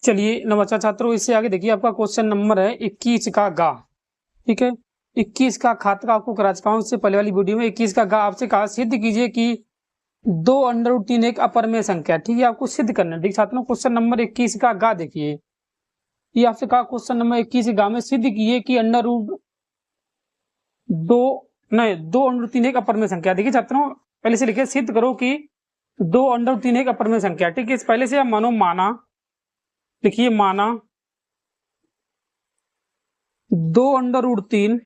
चलिए नमस्कार छात्रों, इससे आगे देखिए आपका क्वेश्चन नंबर है 21 का गा। ठीक है, 21 का खाता आपको करा चुका हूं इससे पहले वाली वीडियो में। 21 का गा आपसे कहा सिद्ध कीजिए कि 2√3 एक अपरमेय संख्या। ठीक है, आपको सिद्ध करना है। ठीक छात्रों, क्वेश्चन नंबर 21 का गा देखिए, ये आपसे कहा क्वेश्चन नंबर 21 गा में सिद्ध कीजिए कि दो नहीं 2√3 एक अपरमेय संख्या। देखिए छात्रों, पहले से लिखिए सिद्ध करो कि 2√3 एक अपरमेय संख्या। ठीक है, पहले से आप माना, लिखिए माना 2√3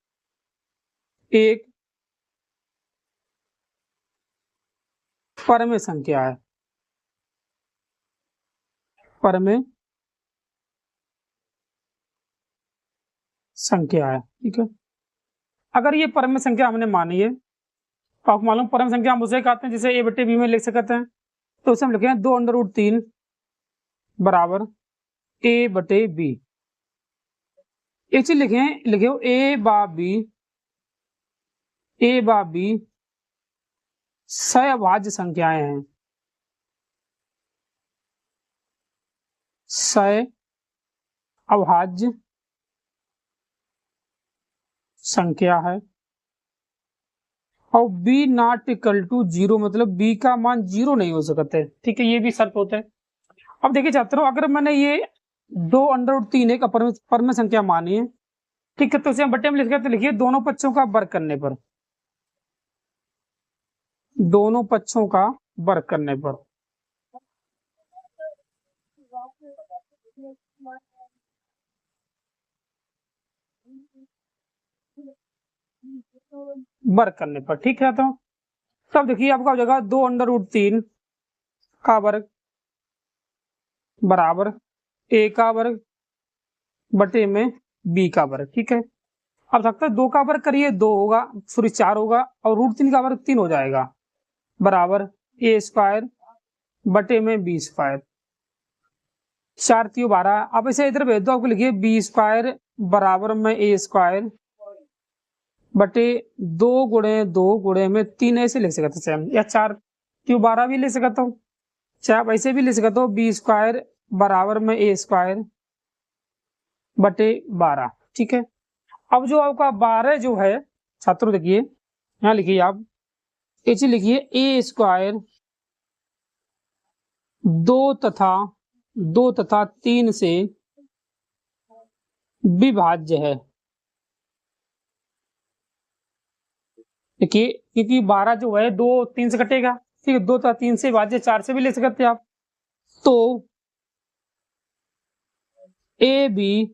एक परमेय संख्या है। परमेय संख्या है। ठीक है, अगर ये परमेय संख्या हमने मानी है तो आपको मालूम परम संख्या हम उसे कहते हैं जिसे ए बटे बी में लिख सकते हैं। तो उसे हम लिखेंगे 2√3 बराबर ए बटे बी। एक चीज लिखे ए बा बी सहअभाज्य संख्याएं हैं। सहअभाज्य संख्या है और बी नॉट इक्वल टू 0, मतलब बी का मान 0 नहीं हो सकता है। ठीक है, ये भी शर्त होता है। अब देखिए छात्रों, अगर मैंने ये 2√3 एक परमेय संख्या मानी है, ठीक है, तो इसे हम बटे में लिख लिखिए दोनों पक्षों का वर्ग करने पर, दोनों पक्षों का वर्ग करने पर वर्ग करने पर। ठीक है, तो तब देखिए आपका हो जाएगा 2√3 का वर्ग बराबर ए का वर्ग बटे में बी का वर्ग। ठीक है, अब सकता है 2 का वर्ग करिए 2 होगा, सॉरी 4 होगा, और √3 का वर्ग 3 हो जाएगा, बराबर ए स्क्वायर बटे में बी स्क्वायर। 4 3 12। अब इसे इधर भेज दो, आपको लिखिए बी स्क्वायर बराबर में ए स्क्वायर बटे 2 × 2 × 3 ऐसे लिख सकते हैं, या 4 3 12 भी ले सकता हूँ, चाहे आप ऐसे भी ले सकते हो, बी स्क्वायर बराबर में ए स्क्वायर बटे 12। ठीक है, अब जो आपका 12 जो है छात्रों, देखिए यहाँ लिखिए आप ऐसे लिखिए ए स्क्वायर 2 तथा 3 से विभाज्य है। देखिए क्योंकि 12 जो है 2 3 से कटेगा, ठीक है, 2 तथा 3 से विभाज्य, 4 से भी ले सकते हैं आप। तो ए बी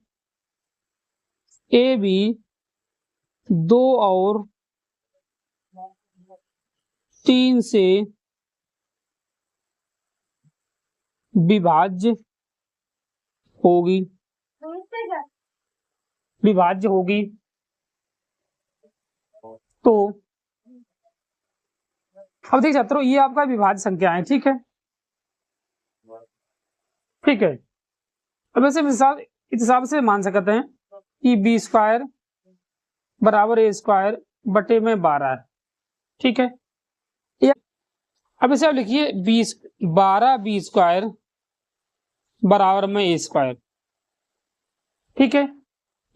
2 और 3 से विभाज्य होगी, विभाज्य होगी। तो अब देख छात्रों, ये आपका विभाज्य संख्या है। ठीक है, ठीक है, अब ऐसे इस हिसाब से मान सकते हैं कि बी स्क्वायर बराबर ए स्क्वायर बटे में 12 है। ठीक है, अब इसे आप लिखिए 12 बी स्क्वायर बराबर में ए स्क्वायर। ठीक है,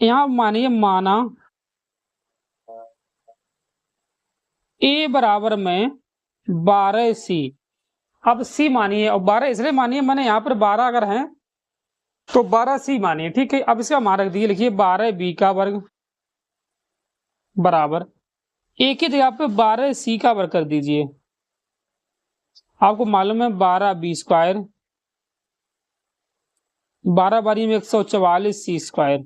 यहां मानिए माना ए बराबर में 12 सी। अब सी मानिए, और 12 इसलिए मानिए मैंने यहाँ पर 12 अगर है तो 12 सी मानिए। ठीक है, अब इसका मान रख दीजिए, लिखिए 12 बी का वर्ग बराबर एक ही जगह पे 12 सी का वर्ग कर दीजिए। आपको मालूम है 12 बी स्क्वायर, 12 बारी में 144 सी स्क्वायर,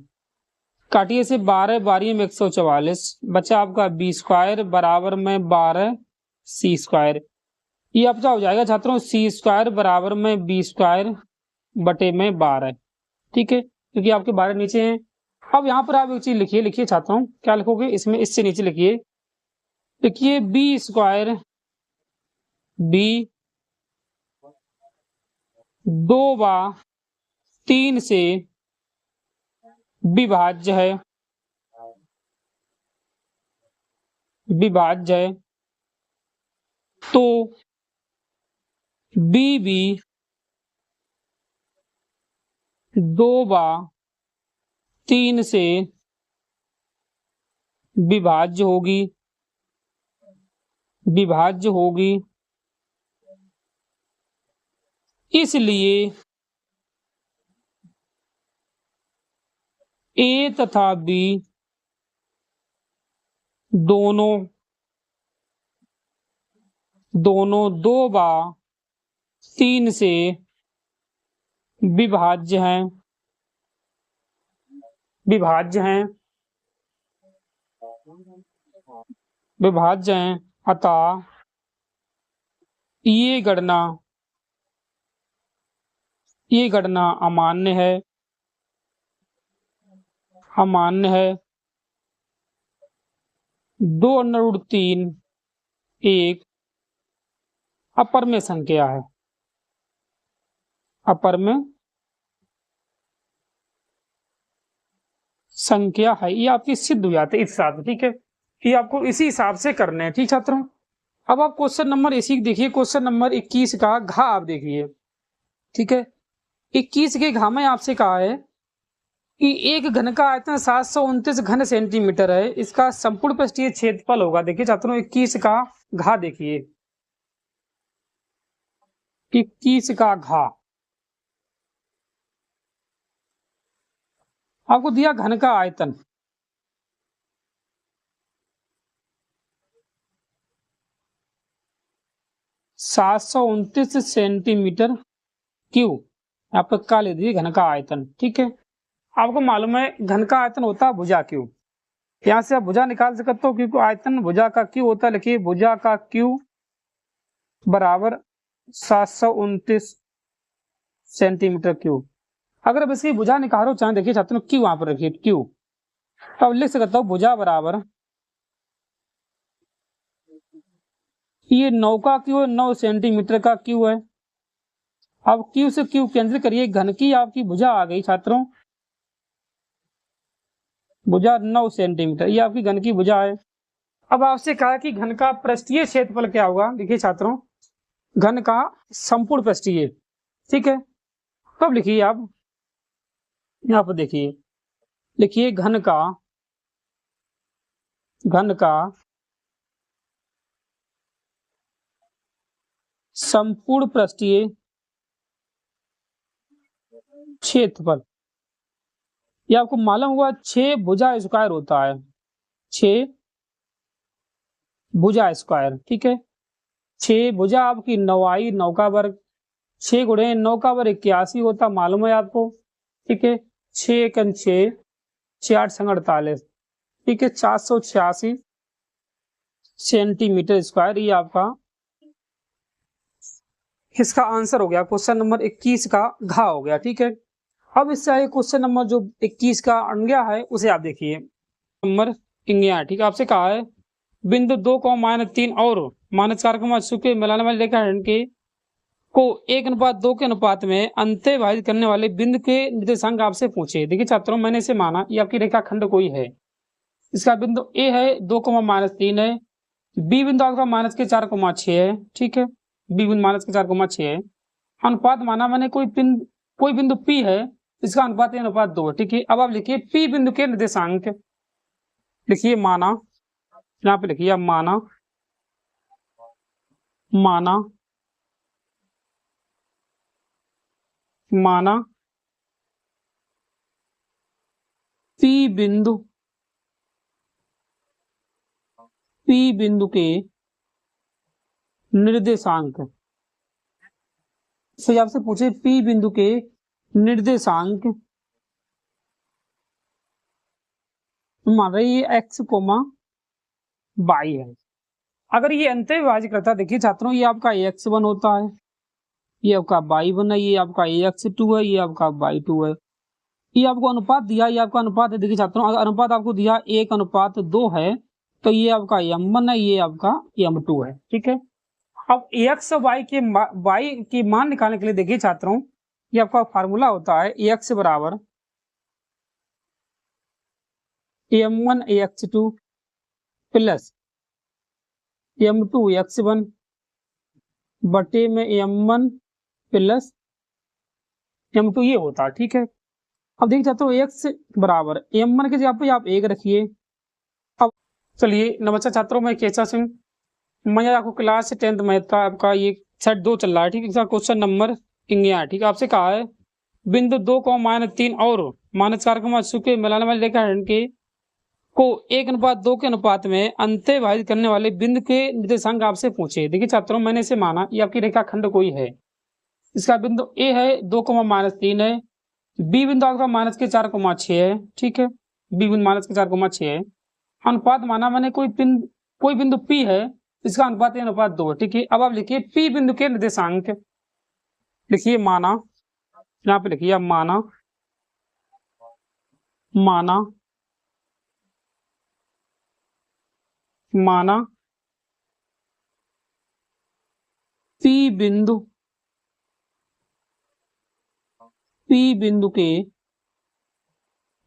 काटिए से 12 बारी में 144, बचा आपका बी स्क्वायर बराबर में 12 सी स्क्वायर। ये आपका हो जाएगा छात्रों सी स्क्वायर बराबर में बी स्क्वायर बटे में 12। ठीक है, क्योंकि आपके 12 नीचे हैं। अब यहाँ पर आप एक चीज लिखिए छात्रों, क्या लिखोगे इसमें, इससे नीचे लिखिए बी स्क्वायर बी 2/3 से विभाज्य है, तो बी भी 2/3 से विभाज्य होगी, इसलिए ए तथा बी दोनों 2/3 से विभाज्य हैं, अतः ये गणना अमान्य है। 2/3 एक अपर में संख्या है, ये आपकी सिद्ध हो जाती है इस हिसाब से, ठीक है। ये आपको इसी हिसाब से करने हैं, ठीक छात्रों। अब आप क्वेश्चन नंबर इसी देखिए, क्वेश्चन नंबर 21 का घा आप देखिए, ठीक है। 21 के घा में आपसे कहा है कि एक घन का आयतन 729 घन सेंटीमीटर है, इसका संपूर्ण पृष्ठीय क्षेत्रफल होगा। देखिए छात्रों 21 का घा देखिए, 21 का घा आपको दिया घन का आयतन 729 सेंटीमीटर क्यूब, यहाँ पर का ले दीजिए घन का आयतन, ठीक है। आपको मालूम है घन का आयतन होता है भुजा क्यू, यहाँ से आप भुजा निकाल सकते हो, क्योंकि आयतन भुजा का क्यू होता है। लिखिए भुजा का क्यू बराबर 729 सेंटीमीटर क्यूब। अगर अब इसकी भुजा निकालो चाहे, देखिए छात्रों क्यू वहां पर रखिए क्यू, तो अब लिख सकता हूँ भुजा बराबर ये 9 का क्यू है, 9 सेंटीमीटर का क्यू है। अब क्यू से क्यू कैंसिल करिए, घन की आपकी भुजा आ गई छात्रों, भुजा 9 सेंटीमीटर, ये आपकी घन की भुजा है। अब आपसे कहा कि घन का पृष्ठीय क्षेत्रफल क्या होगा। देखिए छात्रों घन का संपूर्ण पृष्ठीय, ठीक है। तब लिखिए आप यहाँ पर देखिए, लिखिए घन का संपूर्ण पृष्ठीय क्षेत्रफल, ये आपको मालूम हुआ 6 भुजा स्क्वायर होता है, 6 भुजा स्क्वायर, ठीक है। 6 भुजा आपकी 9 9 का वर्ग, 6 गुणे 9 का वर्ग 81 होता, मालूम है आपको, ठीक है। 6 एकम 6, 6 8 संग 48, ठीक है। 486 सेंटीमीटर स्क्वायर, ये आपका इसका आंसर हो गया। क्वेश्चन नंबर 21 का घा हो गया, ठीक है। अब इससे आगे क्वेश्चन नंबर जो 21 का अनगया है उसे आप देखिए, नंबर इंगया, ठीक है। आपसे कहा है बिंदु 2,-3 और -4 के मिलाने वाली रेखा के को 1:2 के अनुपात में अंत्य विभाजित करने वाले बिंदु के निर्देशांक आपसे पूछे। देखिए छात्रों मैंने इसे माना ये आपकी रेखा खंड कोई है, इसका बिंदु ए है 2,-3 है, बी बिंदु आपका -4,6 है, ठीक है। बी बिंदु -4,6 है। अनुपात माना मैंने कोई बिंदु पी है, इसका अनुपात 1:2 है, ठीक है। अब आप लिखिए पी बिंदु के निर्देशांक, लिखिए माना, यहाँ पे लिखिए आप माना पी बिंदु के निर्देशांक से आपसे पूछे पी बिंदु के निर्देशांक, मान रही है एक्स कोमा वाई है। अगर ये अंत्य विभाजित करता है, देखिए छात्रों ये आपका x1 होता है, ये आपका y1 है, ये आपका x2 है, ये आपका y2 है। ये आपको अनुपात दिया, ये आपका अनुपात है। देखिए छात्रों अगर अनुपात आपको दिया 1:2 है, तो ये आपका m1 है, ये आपका m2 है, ठीक है। अब x y के मान निकालने के लिए देखिए छात्रों ये आपका फार्मूला होता है x बराबर m1 x2 plus m2 x1 बटे में m1 प्लस m2 ये होता है, ठीक है। अब देखिए छात्रों x बराबर m1 की जगह पे आप 1 रखिए। अब चलिए नमस्कार छात्रों, मैं केशव सिंह। मैं आपको क्लास 10th मैथ का आपका ये सेट 2 चल रहा है, ठीक है। इसका क्वेश्चन नंबर 11, ठीक है। आपसे कहा है बिंदु 2,-3 और -4, के मिलाने वाले रेखाखंड के को 1:2 के अनुपात में अंतः विभाजित करने वाले बिंदु के निर्देशांक आपसे पूछे। देखिए छात्रों, मैंने इसे माना ये आपकी रेखाखंड कोई है। इसका बिंदु ए है 2,-3 है, बी बिंदु आपका -4,6 है, ठीक है। बी बिंदु -4,6 है। अनुपात माना मैंने कोई बिंदु पी है, इसका अनुपात 1:2 है, ठीक है। अब आप लिखिए पी बिंदु के निर्देशांक, लिखिए माना, यहाँ पे लिखिए माना माना माना पी बिंदु के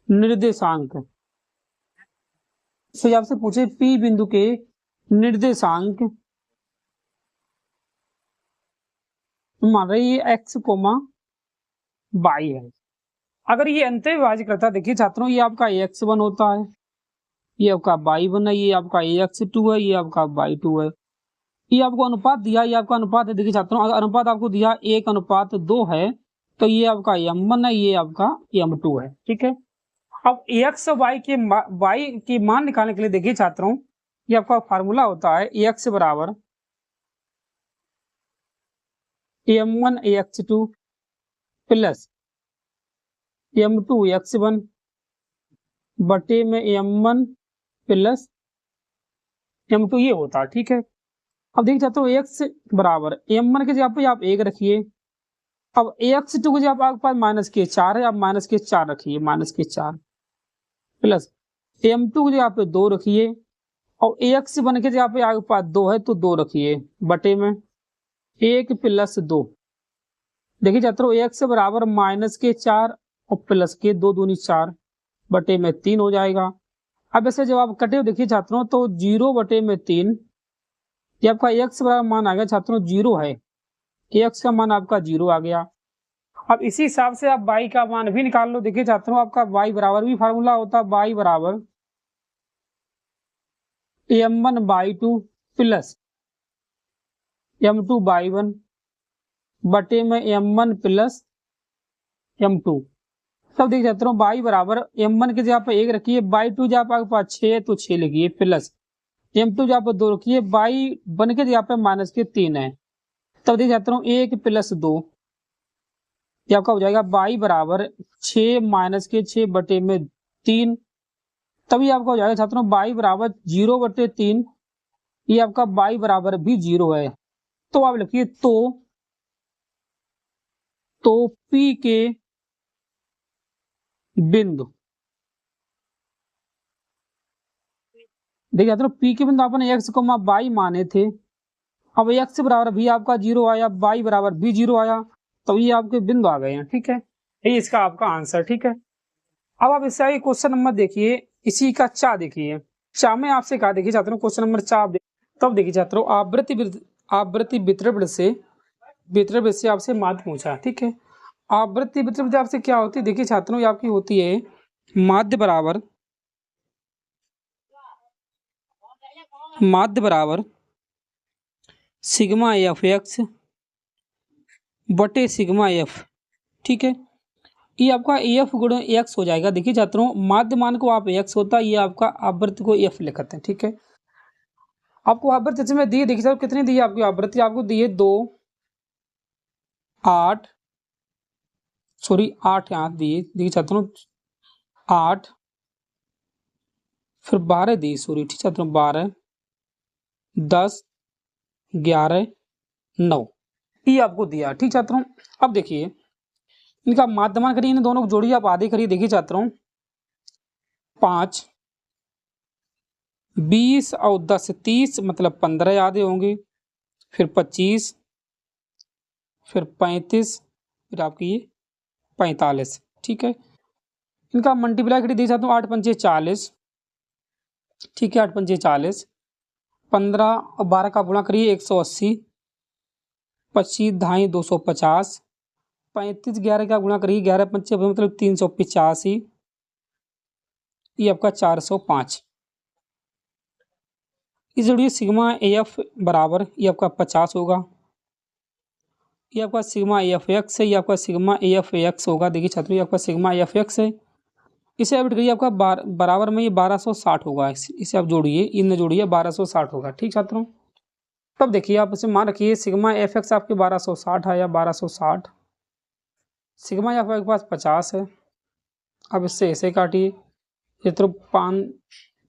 निर्देशांक से आपसे पूछे पी बिंदु के निर्देशांक, मान रहे ये x, y है। अगर ये अंतः विभाजित करता, देखिए छात्रों, ये आपका x1 होता है, ये आपका y1 है, ये आपका x2 है, ये आपका y2 है। ये आपको अनुपात दिया, ये आपका अनुपात है। देखिए छात्रों, अगर अनुपात आपको दिया 1:2 है, तो ये आपका m1 है, ये आपका m2 है, ठीक है। अब x और y के मान निकालने के लिए देखिए छात्रों, ये आपका फार्मूला होता है x बराबर m1 x2 plus m2 x1 बटे में m1 प्लस m2, ये होता है, ठीक है। अब देखिए छात्रों, x बराबर m1 की जगह पे आप 1 रखिए। अब x2 की जगह आपके पास -4 है, आप -4 रखिए, -4 प्लस m2 की जगह पे 2 रखिए, और x1 की जगह पे आपके पास 2 है, तो 2 रखिए बटे में 1 प्लस 2। देखिए छात्रों, x बराबर -4 और प्लस के 2 दूनी 4 बटे में 3 हो जाएगा। अब ऐसे जब आप कटे देखिए छात्रों, तो 0 बटे में 3, ये आपका x बराबर मान आ गया छात्रों 0 है, x का मान आपका 0 आ गया। अब इसी हिसाब से आप y का मान भी निकाल लो। देखिए छात्रों, आपका y बराबर भी फार्मूला होता है y बराबर m1/2 प्लस m2/1 बटे में m1 प्लस m2। तब देखिए छात्रों, y बराबर m1 की जगह पर 1 रखिए, y2 जगह पर आपके पास 6 है, तो 6 लिखिए प्लस m2 जगह पर 2 रखिए, y1 की जगह पर -3 है। तब देखिए छात्रों 1 प्लस 2, ये आपका हो जाएगा y बराबर 6 बटे में 3। तभी आपका हो जाएगा छात्रों y बराबर 0 बटे 3, ये आपका y बराबर भी 0 है। तो आप लिखिए तो P के बिंदु, देखिए छात्रों, P के बिंदु आपने x, y माने थे। अब x बराबर भी आपका 0 आया, y बराबर भी 0 आया, तो ये आपके बिंदु आ गए हैं, ठीक है। ये इसका आपका आंसर, ठीक है। अब आप इससे आगे क्वेश्चन नंबर देखिए, इसी का चा देखिए। चा में आपसे कहा, देखिए छात्रों क्वेश्चन नंबर 4, तब देखिए छात्रों आवृत्ति वितरण से आपसे माध्य पूछा, ठीक है। आवृत्ति वितरण आपसे क्या होती है, देखिए छात्रों, ये आपकी होती है माध्य बराबर सिग्मा एफ एक्स बटे सिग्मा एफ, ठीक है। ये आपका एफ गुणा एक्स हो जाएगा। देखिए छात्रों, माध्य मान को आप एक्स होता है, ये आपका आवृत्ति को एफ लिखते हैं, ठीक है। आपको आवृत्ति इसमें दी, देखिए साहब कितनी दी है आपकी आवृत्ति, आपको दी है 8 यहाँ दिए, देखिए छात्रों 8, फिर 12 दी, ठीक छात्रों 12, 10, 11, 9, ये आपको दिया, ठीक छात्रों। अब देखिए इनका माध्यमान करिए, इन दोनों को जोड़िए, आप आधे करिए। देखिए छात्रों 5, 20 और 10 30, मतलब 15 आधे होंगे, फिर 25, फिर 35, फिर आपकी ये 45, ठीक है। इनका मल्टीप्लाई करिए, देख सकते हो 8 पंचे 40, ठीक है, 8 पंचे 40, 15 और 12 का गुणा करिए 180, 25 ढाई 250, 35 11 का गुणा करिए, 11 पंचे मतलब 385, ये आपका 405। इस जोड़िए सिग्मा AF बराबर ये आपका 50 होगा, ये आपका सिग्मा AFX है, ये आपका सिग्मा AFX होगा। देखिए छात्रों, ये आपका सिग्मा AFX है, इसे ऐड करिए, आपका बराबर में ये 1260 होगा। इसे आप जोड़िए, इन जोड़िए 1260 होगा। ठीक छात्रों, तब देखिए आप इसे मान रखिए सिग्मा FX आपके 1260 है या 1260, सिग्मा एफ आपके पास 50 है। अब इससे ऐसे काटिए, ये तो 5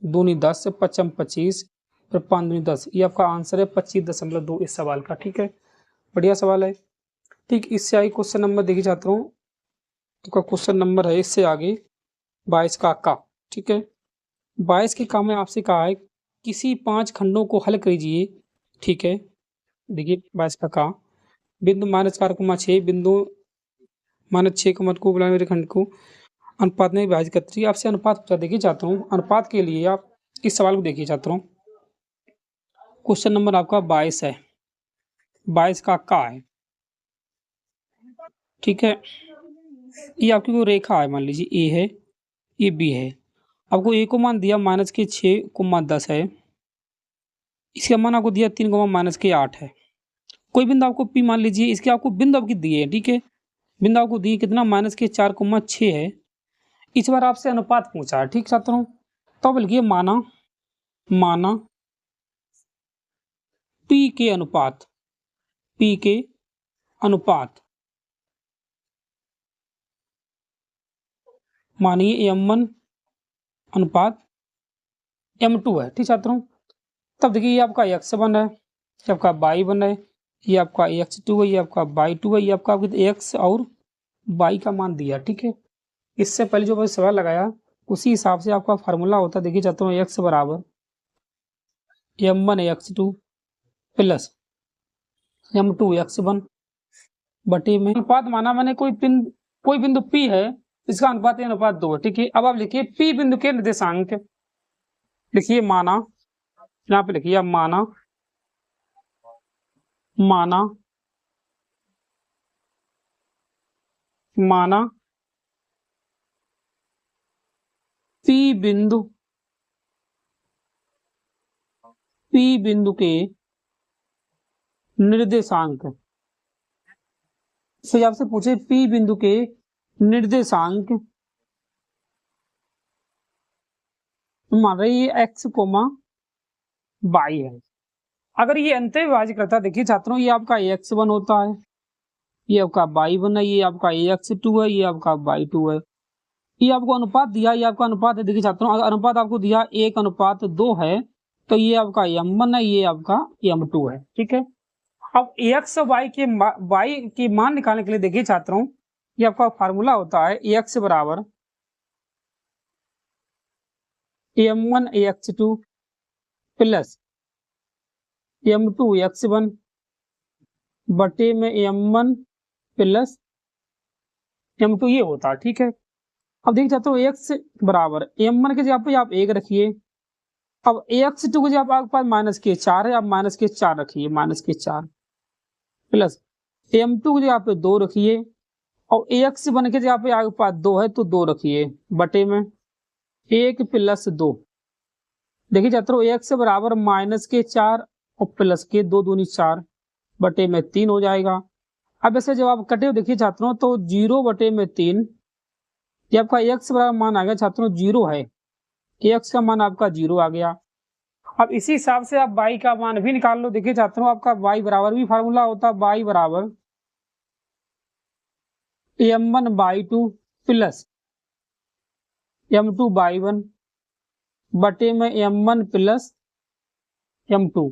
दूनी 10, 5 25, फिर 5 दूनी 10, ये आपका आंसर है 25.2 इस सवाल का। ठीक है, बढ़िया सवाल है। ठीक, इससे आगे क्वेश्चन नंबर देखिए छात्रों, आपका क्वेश्चन नंबर है इससे आगे 22 का। ठीक है, 22 के काम में आपसे कहा है किसी 5 खंडों को हल कीजिए। ठीक है, देखिए 22 का बिंदु -4,6 बिंदु -6 को बुलाने मेरे खंड को अनुपात में विभाजित करते हैं। आपसे अनुपात पूछा, देखिए चाहता हूँ अनुपात के लिए आप इस सवाल को देखिए छात्रों, क्वेश्चन नंबर आपका 22 है, 22 का है। ठीक है, ये आपकी कोई रेखा है, मान लीजिए ए है, ये बी है, आपको ए को मान दिया -6,10 है, इसका मान आपको दिया 3,-8 है। कोई बिंदु आपको पी मान लीजिए, इसके आपको बिंदु आपकी दिए है। ठीक है, बिंदु आपको दिए कितना -4,6 है। इस बार आपसे अनुपात पूछा है। ठीक छात्रों, तो अब लिखिए माना पी के अनुपात, पी के अनुपात मानिए M1 अनुपात M2 है। ठीक छात्रों, तब देखिए ये आपका X1 है, ये आपका Y1 है, ये आपका X2 है, ये आपका Y2 है, ये आपका X और Y का मान दिया। ठीक है, इससे पहले जो सवाल लगाया उसी हिसाब से आपका फार्मूला होता है। देखिए छात्रों, X बराबर M1 X2 plus M2 X1 बटे में अनुपात माना मैंने कोई बिंदु P है, इसका अनुपात अनुपात 2 है। ठीक है, अब आप लिखिए P बिंदु के निर्देशांक, लिखिए माना, यहाँ पे लिखिए आप माना P बिंदु के निर्देशांक से आपसे पूछे P बिंदु के निर्देशांक, मान रहे ये X, Y है। अगर ये अंत विभाजित करता है, देखिए छात्रों ये आपका X1 होता है, ये आपका Y1 है, ये आपका X2 है, ये आपका Y2 है। ये आपको अनुपात दिया, ये आपका अनुपात है। देखिए छात्रों, अगर अनुपात आपको दिया 1:2 है, तो ये आपका M1 है, ये आपका M2 है। ठीक है, अब X Y के मान निकालने के लिए देखिए छात्रों, ये आपका फार्मूला होता है X बराबर M1 X2 plus M2 X1 बटे में M1 प्लस M2 ये होता है। ठीक है, अब देखिए छात्रों X बराबर M1 के जगह पे आप 1 रखिए, अब X2 की जगह आपके पास -4 है, आप -4 रखिए, -4 प्लस M2 की जगह पे 2 रखिए, और X1 के जगह पे आपके पास 2 है तो 2 रखिए, बटे में 1 प्लस 2। देखिए छात्रों X बराबर -4 और प्लस के 2 दूनी 4 बटे में 3 हो जाएगा। अब ऐसे जब आप कटे देखिए छात्रों, तो 0 बटे में 3, ये आपका X बराबर मान आ गया छात्रों 0 है, X का मान आपका 0 आ गया। अब इसी हिसाब से आप Y का मान भी निकाल लो। देखिए छात्रों, आपका Y बराबर भी फार्मूला होता है, Y बराबर M1 Y2 plus M2 Y1 बटे में M1 प्लस M2।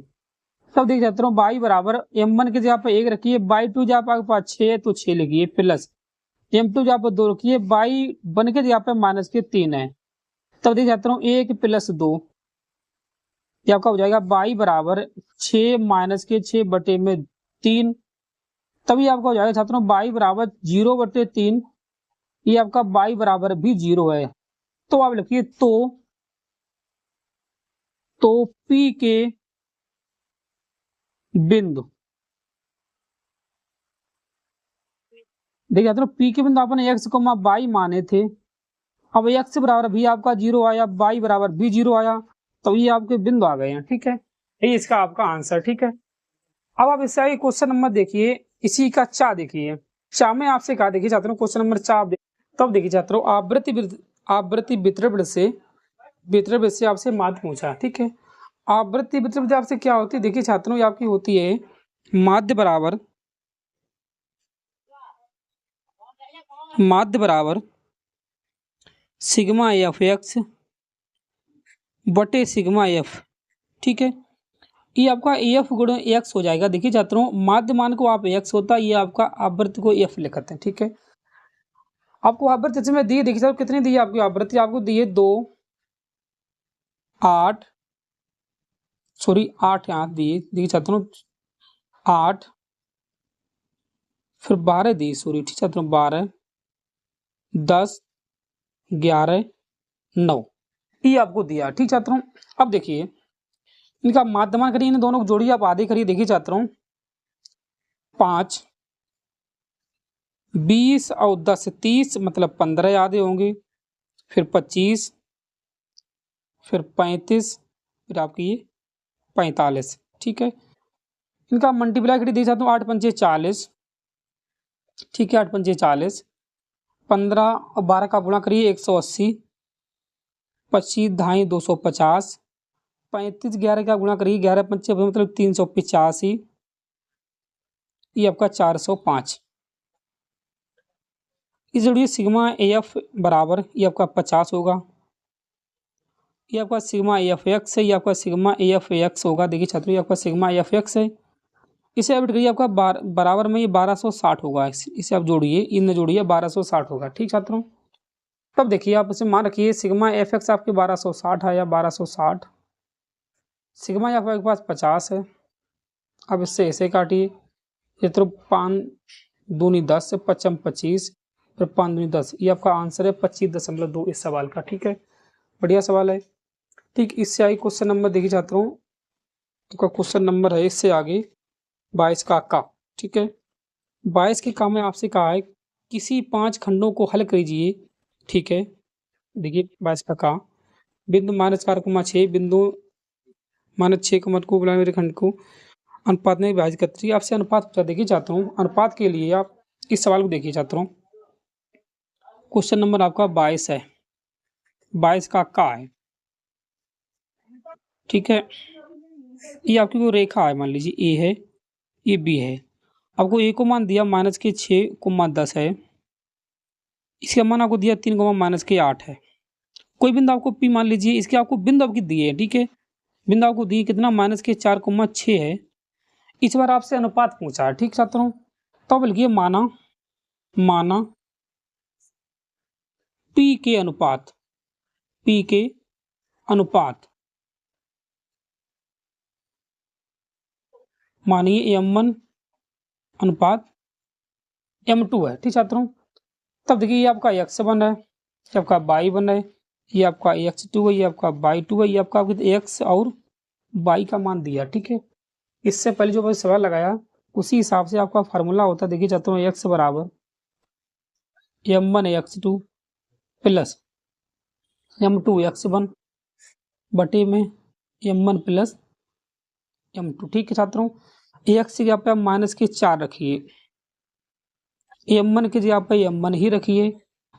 सब देखिए छात्रों, Y बराबर M1 की जगह पर 1 रखिए, Y2 जगह पर आपके पास 6 तो 6 लिखिए, प्लस M2 जगह पर 2 रखिए, Y1 के जगह पर -3 है। तब देखिए छात्रों 1 प्लस 2, ये आपका हो जाएगा Y बराबर 6 -6 बटे में 3। तभी आपका हो जाएगा छात्रों Y बराबर 0 बटे 3, ये आपका Y बराबर भी 0 है। तो आप लिखिए तो P के बिंदु देखिए छात्रों पी के बिंदु आपने एक्स कोमा वाई माने थे, अब एक्स बराबर भी आपका 0 आया, वाई बराबर भी 0 आया, तो ये आपके बिंदु आ गए हैं। ठीक है, ये इसका आपका आंसर। ठीक है, अब आप इससे आगे क्वेश्चन नंबर देखिए, इसी का चा देखिए। चा में आपसे कहा, देखिए छात्रों क्वेश्चन नंबर चा तब देखिए छात्रों आवृत्ति वितरण से आपसे माध्य पूछा। ठीक है, आवृत्ति वितरण आपसे क्या होती है, देखिए छात्रों ये आपकी होती है माध्य बराबर सिग्मा एफ एक्स बटे सिग्मा एफ। ठीक है, ये आपका एफ गुण एक्स हो जाएगा। देखिए छात्रों माध्य मान को आप एक्स होता है, ये आपका आवृत्ति को एफ लिखते हैं। ठीक है, आपको आवृत्ति इसमें दिए, देखिए साहब कितनी दी है आपकी आवृत्ति, आपको दी है 2 8 8 यहाँ दिए, देखिए छात्रों 8 फिर 12 दी, ठीक छात्रों 12 10 11 9 ये आपको दिया। ठीक छात्रों, अब देखिए इनका माध्यमान करिए, इन दोनों को जोड़िए, आप आधे करिए। देखिए छात्रों 5 20 और 10 30 मतलब 15 आधे होंगे, फिर 25 फिर 35 फिर आपकी ये 45। ठीक है, इनका मल्टीप्लाई करिए, देख सकते हो 8 पंचे 40। ठीक है, 8 पंचे 40, 15 और 12 का गुणा करिए 180, 25 ढाई 250, 35 11 का गुणा करिए 11 पंचे मतलब 385, ये आपका 405। इस जोड़िए सिग्मा एफ बराबर ये आपका 50 होगा, ये आपका सिग्मा एफ एक्स है, ये आपका सिग्मा एफ एक्स होगा। देखिए छात्रों ये आपका सिग्मा एफ एक्स है, इसे ऐड करिए आपका बराबर में ये 1260 होगा। इसे आप जोड़िए, इन जोड़िए 1260 होगा। ठीक छात्रों, तब देखिए आप इसे मान रखिए सिग्मा एफ एक्स आपके 1260 है या 1260, सिग्मा एफ आपके पास 50 है। अब इससे ऐसे काटिए, ये तो 5 दूनी 10 से 5 25 फिर 5 दूनी 10, ये आपका आंसर है 25.2 इस सवाल का। ठीक है, बढ़िया सवाल है। ठीक, इससे आगे क्वेश्चन नंबर देखिए छात्रों, आपका क्वेश्चन नंबर है इससे आगे 22 का। ठीक है, 22 के काम में आपसे कहा है किसी 5 खंडों को हल कीजिए। ठीक है, देखिए 22 का बिंदु -4,6 बिंदु -6 को बुलाए खंड को अनुपात में विभाजित करते हैं। आपसे अनुपात पूछा, देखिए चाहता हूँ अनुपात के लिए आप इस सवाल को देखिए छात्रों, क्वेश्चन नंबर आपका 22 है, 22 का है। ठीक है, ये आपकी कोई रेखा है, मान लीजिए ए है, ये बी है, आपको ए को मान दिया -6,10 है, इसका मान आपको दिया 3,-8 है। कोई बिंदु आपको पी मान लीजिए, इसके आपको बिंदु आपकी दिए है। ठीक है, बिंदु आपको दिए कितना -4,6 है। इस बार आपसे अनुपात पूछा है। ठीक छात्रों, तो लिखिए माना पी के अनुपात मानिए m1 अनुपात m2 है। ठीक छात्रों, तब देखिए ये आपका x बन रहा है, ये आपका y बन रहा है, ये आपका x2 है, ये आपका y2 है, ये आपका x और y का मान दिया। ठीक है, इससे पहले जो सवाल लगाया उसी हिसाब से आपका फार्मूला होता है। देखिए छात्रों x बराबर m1 x2 plus m2 x1 बटे में m1 प्लस m2। ठीक है छात्रों, x की जगह पे आप -4 रखिए, m1 की जगह पे m1 ही रखिए,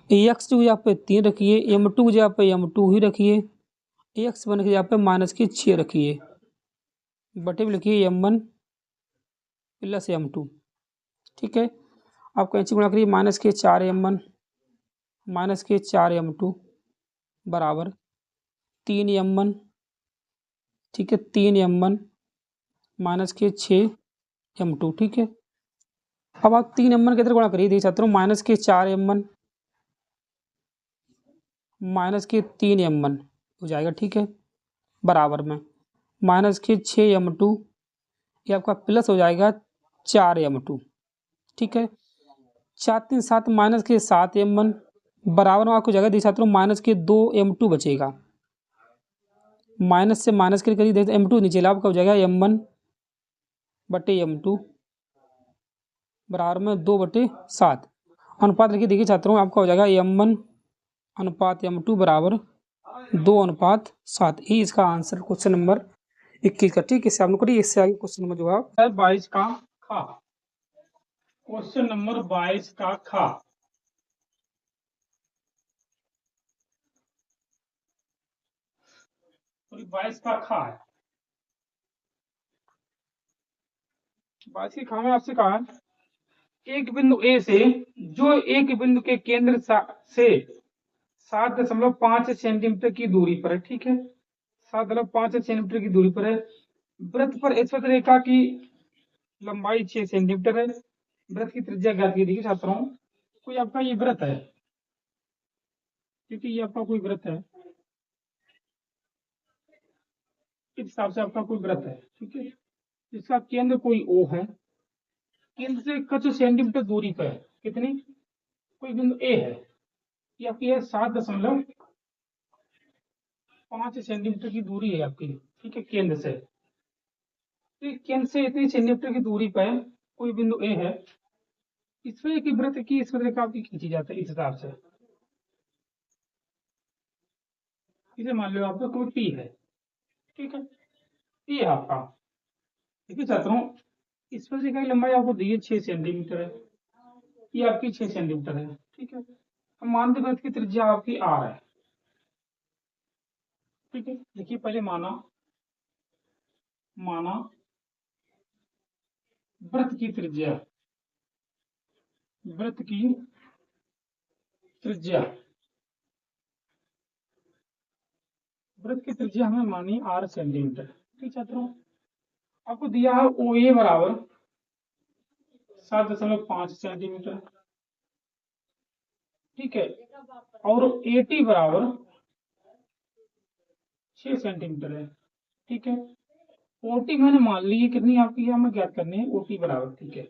x2 की जगह पे 3 रखिए, m2 की जगह पे m2 ही रखिए, x1 की जगह पे -6 रखिए, बटे में लिखिए m1 प्लस m2। ठीक है, आप कैंची गुणा करिए -4 m1 -4 m2 बराबर 3 m1। ठीक है, 3 m1 -6 m2। ठीक है, अब आप 3 m1 किधर गुणा करिए, देखिए छात्रों -4 m1 -3 m1 हो जाएगा। ठीक है, बराबर में -6 m2, ये आपका प्लस हो जाएगा 4 m2। ठीक है, 4 3 7 -7 m1 बराबर में आपको जगह दी छात्रों -2 m2 बचेगा, माइनस से माइनस के करिए देखते m2 नीचे लाभ का हो जाएगा m1 बटे m2 बराबर में 2/7। अनुपात लिखिए। देखिए छात्रों आपका हो जाएगा m1 अनुपात m2 बराबर 2:7। ये इसका आंसर क्वेश्चन नंबर 21 का। ठीक है, इससे आप लोग करिए। इससे आगे क्वेश्चन नंबर जो है 22 का खा। क्वेश्चन नंबर 22 का खा। 22 का खा है। 22 की खा में आपसे कहा एक बिंदु ए से जो एक बिंदु के केंद्र से 7.5 सेंटीमीटर की दूरी पर है। ठीक है, 7.5 सेंटीमीटर की दूरी पर है। वृत्त पर स्पर्श रेखा की लंबाई 6 सेंटीमीटर है। वृत्त की त्रिज्ञा ज्ञात कीजिए। देखिए छात्रों, कोई आपका ये वृत्त है, क्योंकि ये आपका कोई वृत्त है, इस हिसाब से आपका कोई वृत्त है। ठीक है, इसका केंद्र कोई ओ है, केंद्र से कुछ सेंटीमीटर दूरी पर है। कितनी? कोई बिंदु ए है, ये आपकी है 7.5 सेंटीमीटर की दूरी है आपकी। ठीक है, केंद्र से, तो केंद्र से इतनी सेंटीमीटर की दूरी पर कोई बिंदु ए है। इसमें की वृत्त की इस रेखा आपकी खींची जाती है इस हिसाब से। इसे मान लो आपका कोई पी है। ठीक है, पी है आपका। देखिए छात्रों, इस पर रेखा की लंबाई आपको दी है 6 सेंटीमीटर है, ये आपकी 6 सेंटीमीटर है। ठीक है, हम मानते वृत्त की त्रिज्या आपकी आर है। ठीक है, देखिए पहले माना माना वृत्त की त्रिज्या, वृत्त की त्रिज्या, वृत्त की त्रिज्या हमें मानी 8 सेंटीमीटर। ठीक छात्रों, आपको दिया है ओ ए बराबर 7.5 सेंटीमीटर। ठीक है, और ए टी बराबर 6 सेंटीमीटर है। ठीक है, ओटी मैंने मान ली है कितनी आपकी है, हमें ज्ञात करनी है ओटी बराबर। ठीक है,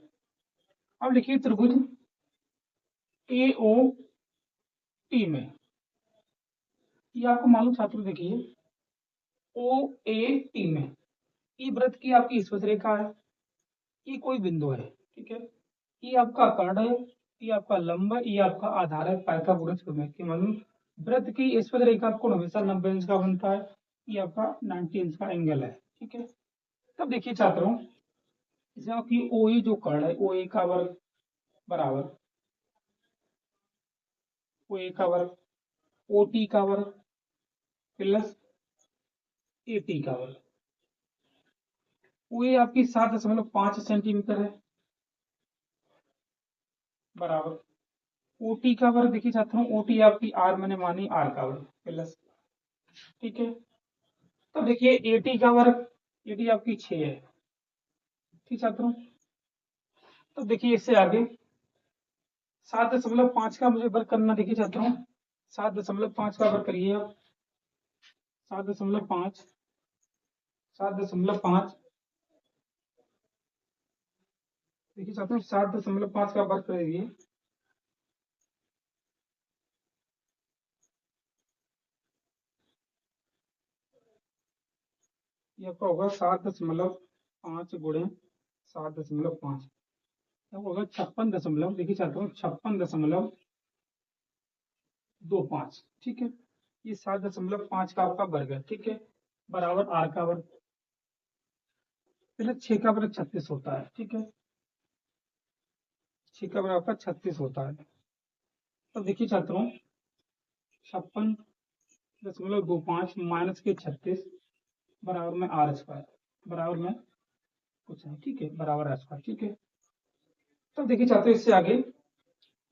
अब लिखिए त्रिभुज ए ओ टी में, ये आपको मालूम छात्रों, देखिए ओ ए टी में ये वृत्त की आपकी स्पर्श रेखा है, ये कोई बिंदु है। ठीक है, ये आपका कर्ण है, ये आपका लंब है, ये आपका आधार है पाइथागोरस प्रमेय के मालूम। वृत्त की स्पर्श रेखा कोण हमेशा 90 अंश का बनता है, ये आपका 90 अंश का एंगल है। ठीक है, तब देखिए छात्रों, इसमें आपकी ओ ए जो कर्ण है, ओ ए का वर्ग बराबर ओ ए का वर्ग ओ टी का वर्ग प्लस ए टी का वर्ग। वो ये आपकी 7.5 सेंटीमीटर है बराबर ओटी का वर्ग। देखिए छात्रों, ओटी आपकी आर मैंने मानी आर का वर्ग प्लस। ठीक है, तो देखिए एटी का वर्ग, एटी आपकी 6 है। ठीक छात्रों, तो देखिए इससे आगे 7.5 का मुझे वर्ग करना। देखिए छात्रों, 7.5 का वर्ग करिए आप। 7.5 7.5 देखिए छात्रों, 7.5 का वर्ग करिए। ये आपका होगा 7.5 गुणे 7.5, होगा 56 दशमलव। देखिए छात्रों, 56.25। ठीक है, ये 7.5 का आपका वर्ग है। ठीक है, बराबर आर का वर्ग पहले 6 का वर्ग 36 होता है। ठीक है, 6 का वर्ग आपका 36 होता है। तो देखिए छात्रों, 56.25 माइनस के 36 बराबर में आर स्क्वायर, बराबर में कुछ नहीं। ठीक है, बराबर आर स्क्वायर। ठीक है, तो देखिए छात्रों, इससे आगे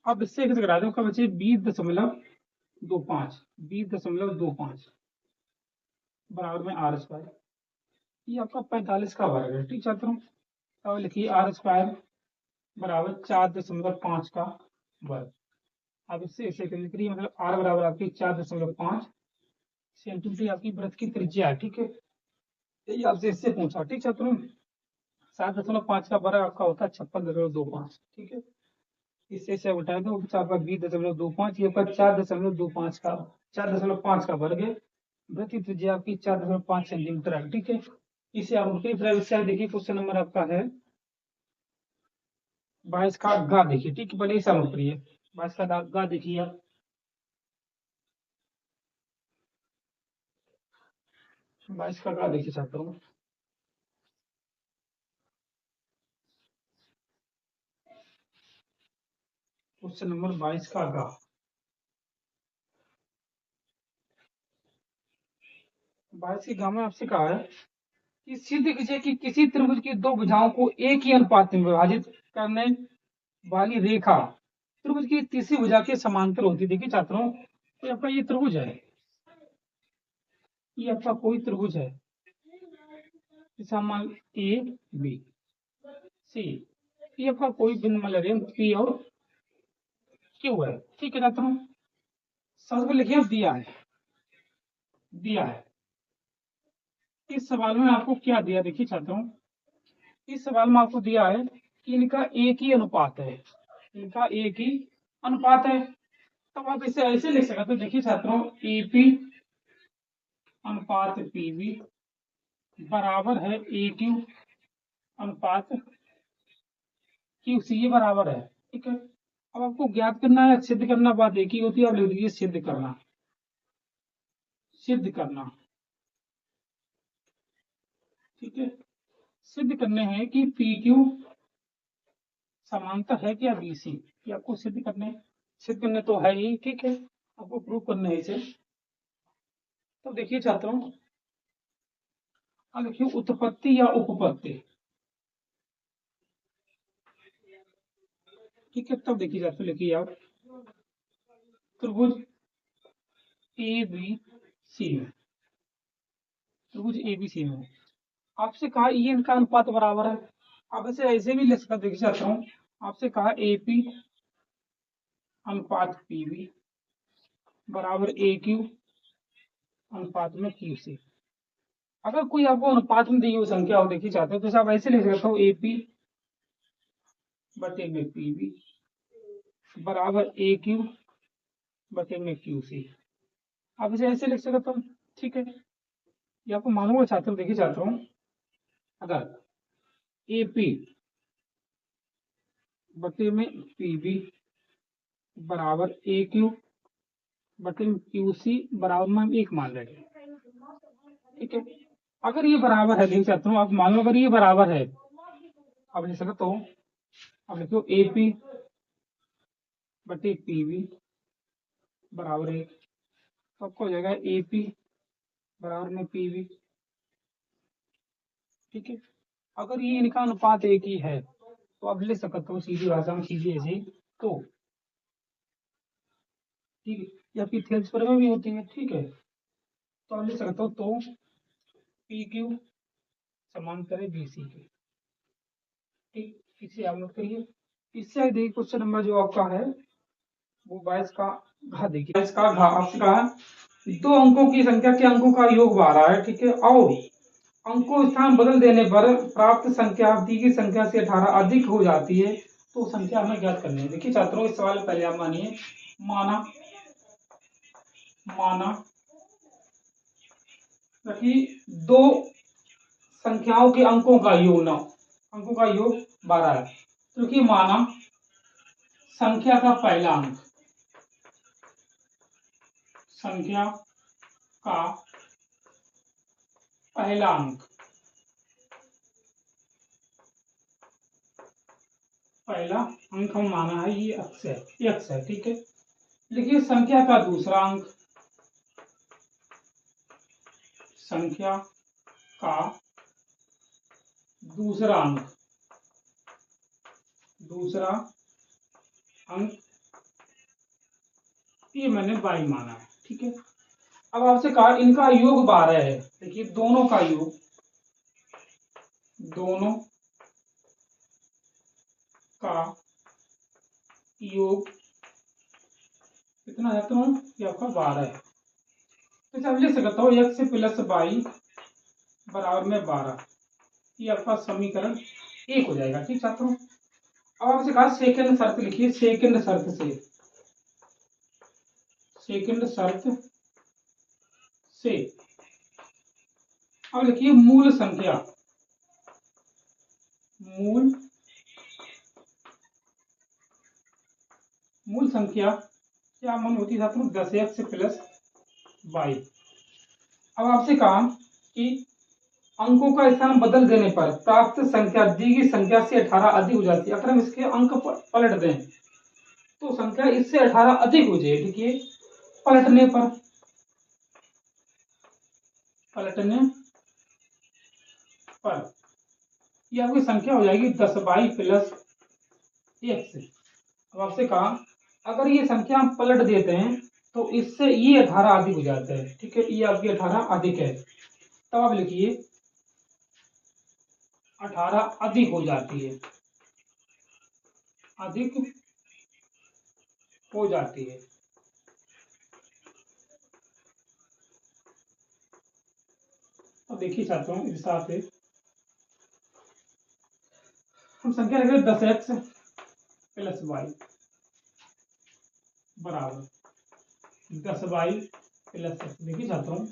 अब इससे एक करा दो, बचे 20.25 20.25 बराबर में आर स्क्वायर, ये आपका 45 का वर्ग है। ठीक छात्रों, अब लिखिए आर स्क्वायर बराबर 4.5 का वर्ग। अब इससे इसे करिए, मतलब आर बराबर आपकी 4.5 सेंटीमीटर आपकी वृत्त की त्रिज्या है। ठीक है, यही आपसे इससे पूछा। ठीक छात्रों, 7.5 का वर्ग आपका होता है 56.25। ठीक है, इससे से उठाए दो, आपका 20.25, ये आपका 4.25 का 4.5 का वर्ग है। वृत्त की त्रिज्या आपकी 4.5 सेंटीमीटर है। ठीक है, इसे आप उनके देखिए क्वेश्चन नंबर आपका है 22 का गा। देखिए ठीक है, पहले इसे नोट करिए। 22 का दागा देखिए आप। बाईस का गा देखिए छात्रों। क्वेश्चन नंबर 22 का गा। 22 के गा में आपसे कहा है कि सिद्ध कीजिए कि किसी त्रिभुज की दो भुजाओं को एक ही अनुपात में विभाजित करने वाली रेखा त्रिभुज की तीसरी भुजा के समांतर होती है। देखिए छात्रों, तो आपका ये त्रिभुज है, ये आपका कोई त्रिभुज है, जैसा मान ए बी सी, ये आपका कोई बिंदु मान लीजिए पी और क्यू है। ठीक है छात्रों, सबसे पहले लिखिए दिया है, दिया है। इस सवाल में आपको क्या दिया, देखिए छात्रों, इस सवाल में आपको दिया है कि इनका एक ही अनुपात है, इनका एक ही अनुपात है। तब आप इसे ऐसे लिख सकते हो, देखिए छात्रों, एपी अनुपात पीवी बराबर है ए क्यू अनुपात क्यू सी, ये बराबर है। ठीक है, अब आपको ज्ञात करना है, सिद्ध करना, बात एक ही होती है। आप लिख दीजिए सिद्ध करना, सिद्ध करना। ठीक है, सिद्ध करने हैं कि पी क्यू समांतर है क्या बी सी, ये आपको सिद्ध करने, सिद्ध करने तो है ही। ठीक है, आपको प्रूव करना है इसे। तो देखिए छात्रों, अब देखिए उत्पत्ति या उपपत्ति। ठीक है, तब देखिए छात्रों, लिखिए आप त्रिभुज ए बी सी में, त्रिभुज ए बी सी में आपसे कहा ये इनका अनुपात बराबर है। आप इसे ऐसे भी लिख सकते, देखिए छात्रों, आपसे कहा एपी अनुपात पीवी बराबर ए क्यू अनुपात में क्यू सी। अगर कोई आपको अनुपात में दी हुई संख्या हो, देखिए चाहते हो, तो आप ऐसे लिख सकते हो एपी बटे में पीवी बराबर ए क्यू बटे में क्यू सी। आप इसे ऐसे लिख सकते हो। ठीक है, ये आपको मालूम है छात्रों, देखिए छात्रों, अगर एपी बटे में पीवी बराबर ए क्यू बटे में क्यू सी बराबर में हम एक मान लेंगे। ठीक है, अगर ये बराबर है, देख सकते हो आप, मान लो अगर ये बराबर है, अब लिख सकते हो, अब लिखो एपी बटे पीवी बराबर एक, तो आपको हो जाएगा एपी बराबर में पीवी। ठीक है, अगर ये इनका अनुपात एक ही है, तो आप लिख सकते हो सीधी भाषा में, सीधी ऐसे, तो ठीक है, या फिर थेल्स पर में भी होती है। ठीक है, तो आप लिख सकते हो तो पी क्यू समांतर है बी सी के। ठीक, इसे आप नोट करिए। इससे देखिए क्वेश्चन नंबर जो आपका है वो 22 का घा, देखिए 22 का घा आपसे कहा दो अंकों की संख्या के अंकों का योग 12 है। ठीक है, और अंकों स्थान बदल देने पर प्राप्त संख्या दी की संख्या से 18 अधिक हो जाती है, तो संख्या हमें ज्ञात करनी है। देखिए छात्रों, इस सवाल पहले आप मानिए, माना माना कि दो संख्याओं के अंकों का योग 9, अंकों का योग 12 है। क्योंकि माना संख्या का पहला अंक, संख्या का पहला अंक, पहला अंक हम माना है ये अक्स है, एक्स है। ठीक है, लिखिए संख्या का दूसरा अंक, संख्या का दूसरा अंक, दूसरा अंक, ये मैंने बाई माना है। ठीक है, अब आपसे कहा इनका योग 12 है। देखिए दोनों का योग, दोनों का योग कितना है, तो ये आपका 12 है। तो आप लिख सकता हूँ एक्स प्लस बाई बराबर में 12, ये आपका समीकरण एक हो जाएगा। ठीक छात्रों, अब आपसे कहा सेकंड शर्त लिखिए, सेकंड शर्त से, सेकंड शर्त से अब लिखिए मूल संख्या, मूल मूल संख्या क्या मान होती है छात्रों 10x प्लस 22। अब आपसे कहा कि अंकों का स्थान बदल देने पर प्राप्त संख्या दी गई संख्या से 18 अधिक हो जाती है। अगर हम इसके अंक पलट दें तो संख्या इससे 18 अधिक हो जाएगी। देखिए पलटने पर ये आपकी संख्या हो जाएगी 10/22 प्लस 1 से। अब आपसे कहा अगर ये संख्या हम पलट देते हैं तो इससे ये 18 अधिक हो जाता है। ठीक है, ये आपकी 18 अधिक है। तब आप लिखिए 18 अधिक हो जाती है, अधिक हो जाती है। अब देखिए छात्रों इस हिसाब से हम संख्या लिख रहे 10x प्लस 22 बराबर 10/22 प्लस 6। देखिए छात्रों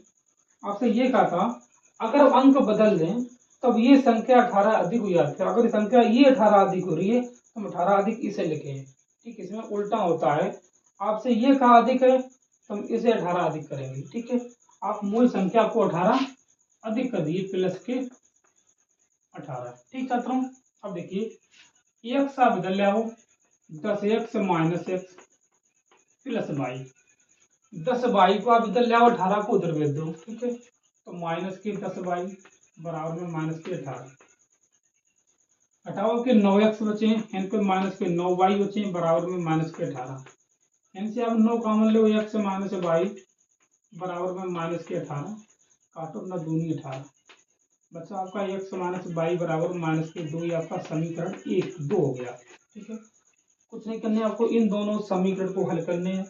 आपसे ये कहा था अगर अंक बदल दें तब ये संख्या 18 अधिक हो जाती है। अगर संख्या ये 18 अधिक हो रही है तो हम 18 अधिक इसे लिखें। ठीक, इसमें उल्टा होता है। आपसे ये कहा अधिक है तो हम इसे 18 अधिक करेंगे। ठीक है, आप मूल संख्या को 18 अधिक कर दिए प्लस के 18। ठीक छात्रों, अब देखिए एक सा बदल लिया हो 10x माइनस x प्लस 22। 10/22 को आप इधर ले आओ, 18 को उधर भेज दो। ठीक है, तो माइनस के 10/22 बराबर में माइनस के 18। हटाओ के 9x बचे, एन पे माइनस के 9y बचे बराबर में माइनस के 18। एन से आप 9 कॉमन लो, x माइनस 22 बराबर में माइनस के 18। काटो ना, दूनी 18 बच्चा आपका x माइनस 22 बराबर माइनस के 2। ये आपका समीकरण 1-2 हो गया। ठीक है, कुछ नहीं करने, आपको इन दोनों समीकरण को हल करने हैं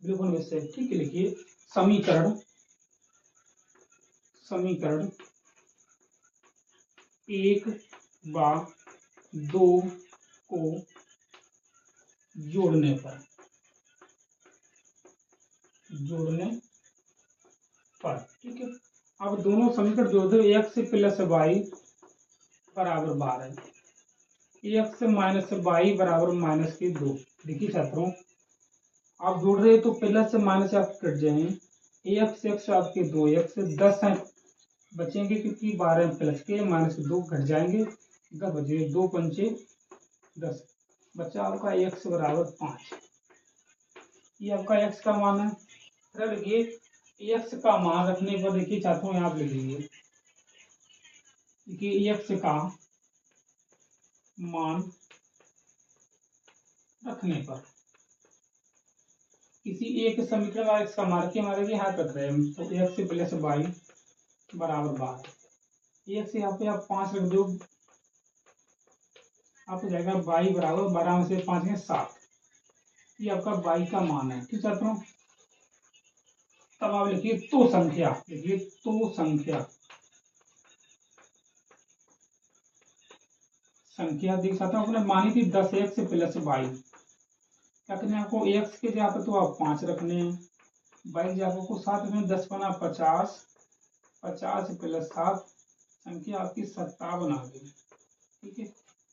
बिल्कुल वैसे। ठीक है, लिखिए समीकरण 1 व 2 को जोड़ने पर ठीक है, अब दोनों समीकरण जोड़ दो। x प्लस 22 बराबर 12, x माइनस 22 बराबर माइनस के 2। देखिए छात्रों आप जोड़ रहे तो प्लस से माइनस आप कट जाएंगे। x आपके 2x 10 है बचेंगे क्योंकि 12 प्लस के माइनस 2 घट जाएंगे, 10 बचे, 2 पंचे 10। बच्चा आपका x बराबर 5। ये आपका x का मान है। फिर देखिए x का मान रखने पर देखिए छात्रों यहाँ पे लिखिए कि x का मान रखने पर किसी एक समीकरण का x का मान के हमारे यहाँ रख रहे हैं तो x प्लस 22 बराबर 12। x यहाँ पे आप 5 रख दो, आपको जाएगा 22 बराबर 12 में से 5 है 7। ये आपका 22 का मान है। ठीक छात्रों, तब आप लिखिए तो संख्या, लिखिए तो संख्या देख सकते हो आपने मानी थी 10x प्लस 22। क्या करना है आपको, x के जगह पे तो आप 5 रखने हैं, 22 जगह को 7 रखने, 10 बना 50, 50 प्लस 7 संख्या आपकी 57 आ गई। ठीक है,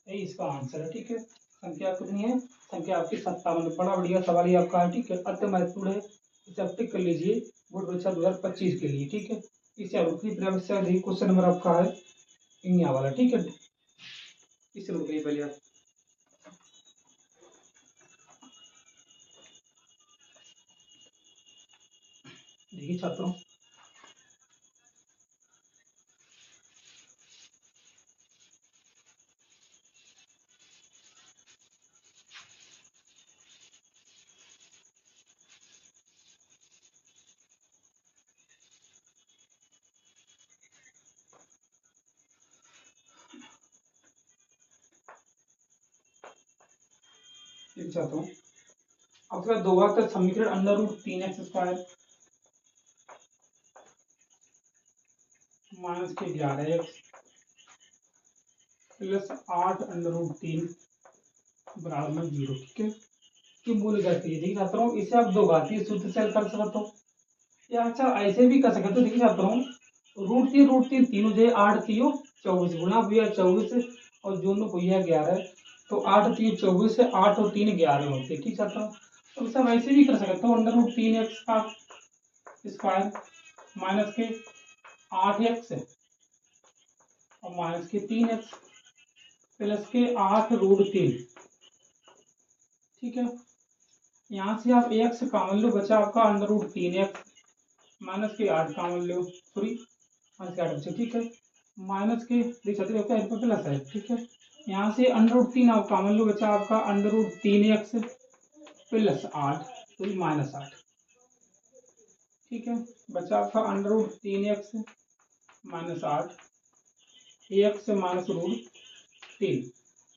यही इसका आंसर है। ठीक है, संख्या कितनी है, संख्या आपकी 57। बड़ा बढ़िया सवाल ही आपका है। ठीक है, अति महत्वपूर्ण है, इसे आप टिक कर लीजिए बोर्ड परीक्षा 2025 के लिए। ठीक है, इससे रुकनी परीक्षा क्वेश्चन नंबर आपका है इंडिया वाला। ठीक है, इससे रुकिए पहले आप। देखिए छात्रों चाहता हूँ आपका 2 बार तक समीकरण under root 3x square minus के 11x प्लस 8 अंडर रूट 3 बराबर में 0। ठीक है, कि मूल घाती है। देखिए छात्रों इसे आप 2 घातीय सूत्र से कर सकते हो या अच्छा ऐसे भी कर सकते हो। देखिए छात्रों रूट 3 तीनों जो 8 3 24 गुना भैया 24 और दोनों भैया 11, तो 8 3 24 से 8 और 3 11 होते। ठीक छात्रों, तो सब ऐसे भी कर सकते हो, अंडर रूट 3x का स्क्वायर माइनस के 8x और माइनस के 3x प्लस के 8 रूट 3। ठीक है, यहाँ से आप x कॉमन लो, बचा आपका अंडर रूट 3x माइनस के 8 कॉमन लो, सॉरी माइनस के 8 बचे। ठीक है, माइनस के देख सकते हो प्लस है। ठीक है, यहाँ से अंडर रूट 3 आप कॉमन लो, बचा आपका अंडर रूट 3x प्लस 8 तो माइनस 8। ठीक है, बचा आपका under root 3x minus 8 x minus root 3।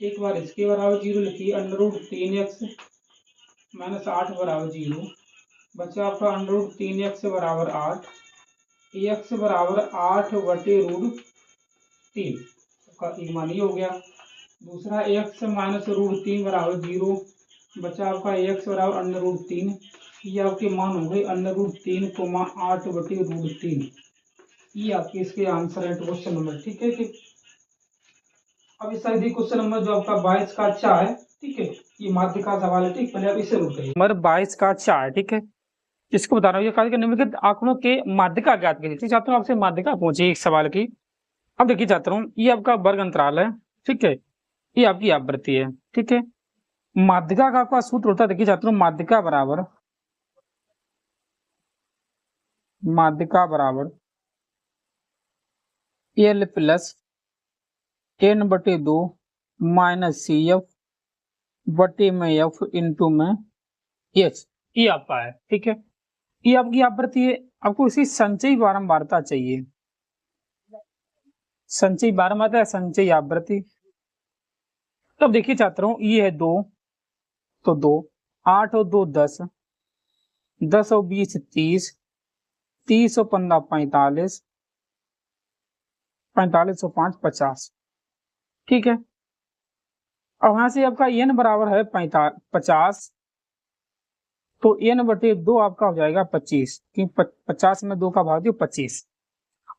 एक बार इसके बराबर 0 लिखिए, अंडर रूट 3x माइनस 8 बराबर 0। बचा आपका अंडर रूट 3x बराबर 8, x बराबर 8 बटे रूट 3 का एक मान ये हो गया। दूसरा x माइनस रूट 3 बराबर 0। बचा आपका x बराबर अंडर रूट 3, ये आपके मान हो गए अंडर रूट 3 कोमा 8 बटे रूट 3। ये आपके इसके आंसर है क्वेश्चन नंबर। ठीक है, कि अब इस साइड क्वेश्चन नंबर जो आपका 22 का अच्छा है। ठीक है, ये माध्य का सवाल है। ठीक, पहले आप इसे नोट करिए। नंबर 22 का अच्छा है। ठीक है, इसको बता रहा हूँ, ये कार्य के निम्नलिखित आंकड़ों के माध्यिका ज्ञात कीजिए। चाहता हूँ आपसे माध्यिका पूछिए एक सवाल की। अब देखिए चाहता हूँ, ये आपका वर्ग अंतराल है। ठीक है, ये आपकी आवृत्ति है। ठीक है, माध्यिका का आपका सूत्र होता है, देखिए छात्रों, माध्यिका बराबर एल प्लस एन बटे 2 माइनस सी एफ बटे में एफ इंटू में एच। ये आपका है। ठीक है, ये आपकी आवृत्ति है। आपको इसी संचयी बारंबारता चाहिए, संचयी बारंबारता है, संचयी आवृत्ति। तब देखिए छात्रों, ये है 2 तो 2, 8 और 2 10, 10 और 20 30, 30 और 15 45, 45 और 5 50। ठीक है, अब यहाँ से आपका n बराबर है 50, तो n बटे 2 आपका हो जाएगा 25, क्योंकि 50 में 2 का भाग दियो 25।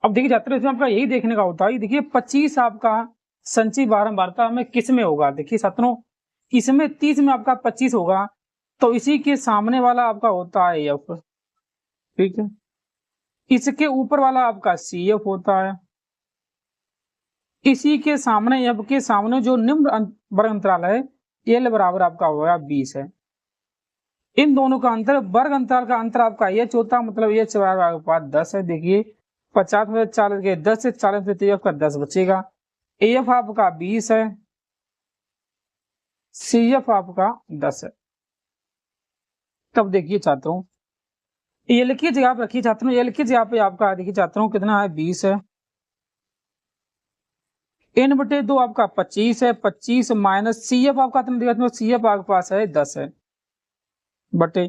अब देखिए छात्रों, इसमें आपका यही देखने का होता है, देखिए 25 आपका संचयी बारंबारता में किस में होगा। देखिए छात्रों, इसमें 30 में आपका 25 होगा, तो इसी के सामने वाला आपका होता है एफ। ठीक है, इसके ऊपर वाला आपका सी एफ होता है, इसी के सामने एफ के सामने जो निम्न वर्ग अंतराल है एल बराबर आपका होगा 20 है। इन दोनों का अंतर, वर्ग अंतराल का अंतर आपका एच होता है, मतलब एच बराबर आपके पास 10 है। देखिए 50 में 40 गए, 10 से 40 में तो आपका 10 बचेगा। एफ आपका 20 है, सी एफ आपका 10 है। तब देखिए छात्रों, एल की जगह पर रखिए छात्रों, एल की जगह पे आपका देखिए छात्रों कितना है 20 है, n बटे 2 आपका 25 है, 25 माइनस सी एफ आपका कितना दिया, सी एफ आपके पास है 10 है, बटे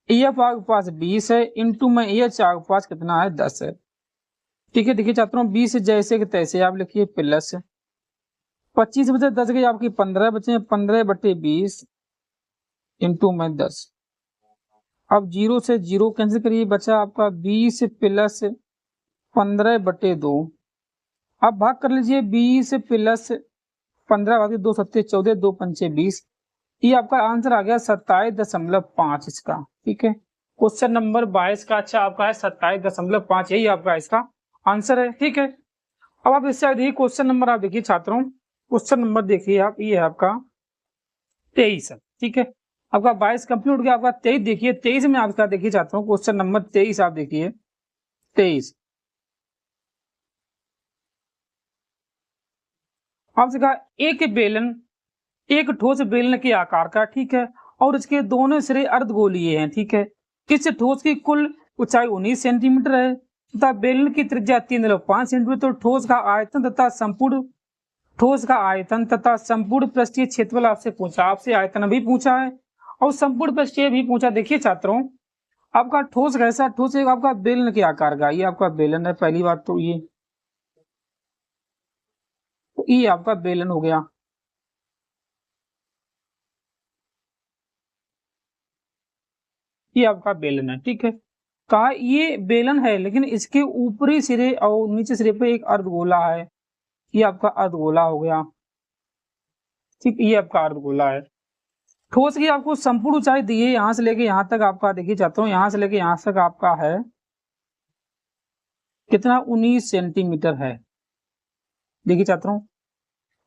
ई एफ आपके पास 20 है, इंटू में एच आपके पास कितना है 10 है। ठीक है, देखिए छात्रों 20 जैसे के तैसे आप लिखिए प्लस 25 बचे 10 के आपकी 15 बचे, 15 बटे 20 इंटू में 10। अब 0 से 0 कैंसिल करिए, बचा आपका 20 प्लस 15 बटे 2। अब भाग कर लीजिए, 20 प्लस 15 भागे 2 सत्ते 14, 2 पंचे 20। ये आपका आंसर आ गया 27.5 इसका। ठीक है, क्वेश्चन नंबर 22 का अच्छा आपका है 27.5, यही आपका इसका आंसर है। ठीक है, अब आप इससे देखिए क्वेश्चन नंबर, आप देखिए छात्रों, क्वेश्चन नंबर देखिए आप, ये है आपका 23 है। ठीक है, आपका 22 कंप्लीट हो गया, आपका 23 देखिए, 23 में आपका देखिए छात्रों क्वेश्चन नंबर 23 आप देखिए 23। आपसे कहा एक बेलन, एक ठोस बेलन के आकार का, ठीक है, और इसके दोनों सिरे अर्धगोलीय हैं। ठीक है, किस ठोस की कुल ऊंचाई 19 सेंटीमीटर है तथा बेलन की त्रिज्या 3.5 सेंटीमीटर। तो ठोस का आयतन तथा संपूर्ण पृष्ठीय क्षेत्रफल आपसे पूछा, आपसे आयतन भी पूछा है और संपूर्ण पृष्ठीय भी पूछा। देखिए छात्रों, आपका ठोस कैसा, ठोस एक आपका बेलन के आकार का, ये आपका बेलन है पहली बात तो, ये आपका बेलन हो गया। ये आपका बेलन है। ठीक है, कहा ये बेलन है, लेकिन इसके ऊपरी सिरे और नीचे सिरे पे एक अर्धगोला है, ये आपका अर्धगोला हो गया। ठीक, ये आपका अर्धगोला है। ठोस की आपको संपूर्ण ऊंचाई दी है, यहां से लेके यहां तक आपका देखिए छात्रों, यहां से लेके यहां तक आपका है कितना 19 सेंटीमीटर है। देखिए छात्रों,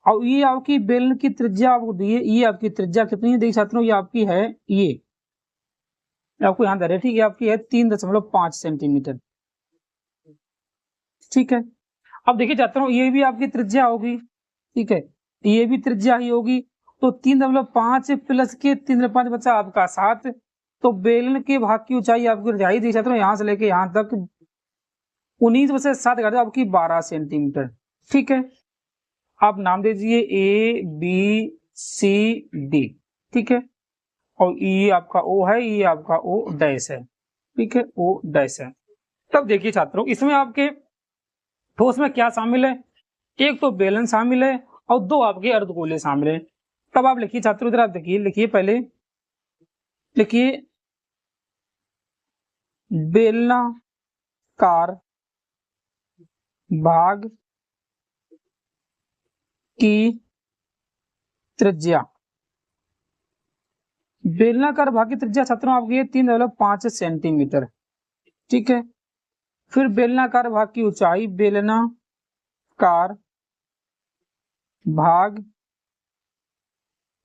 और ये आपकी बेलन की त्रिज्या आपको दी है, ये आपकी त्रिज्या कितनी है देखिए छात्रों, ये आपकी है, ये आपको यहाँ दे रहे, ठीक है, आपकी है 3.5 सेंटीमीटर। ठीक है, अब देखिए छात्रों, ये भी आपकी त्रिज्या होगी, ठीक है, ये भी त्रिज्या ही होगी, तो 3.5 प्लस के 3.5 बचा आपका 7, तो बेलन के भाग की ऊंचाई आपकी रजाई देखिए छात्रों, यहाँ से लेके यहाँ तक 19 में से 7 घटा आपकी 12 सेंटीमीटर। ठीक है, आप नाम दे दीजिए ए बी सी डी। ठीक है, और ये आपका ओ है, ये आपका ओ डैश है। ठीक है, ओ डैश है। तब देखिए छात्रों, इसमें आपके ठोस में क्या शामिल है, एक तो बेलन शामिल है और दो आपके अर्धगोले शामिल है। तब आप लिखिए छात्रों, इधर आप देखिए, लिखिए पहले लिखिए बेलनाकार भाग की त्रिज्या, बेलनाकार भाग की त्रिज्या छात्रों आपकी है 3.5 सेंटीमीटर। ठीक है, फिर बेलनाकार भाग की ऊंचाई, बेलनाकार भाग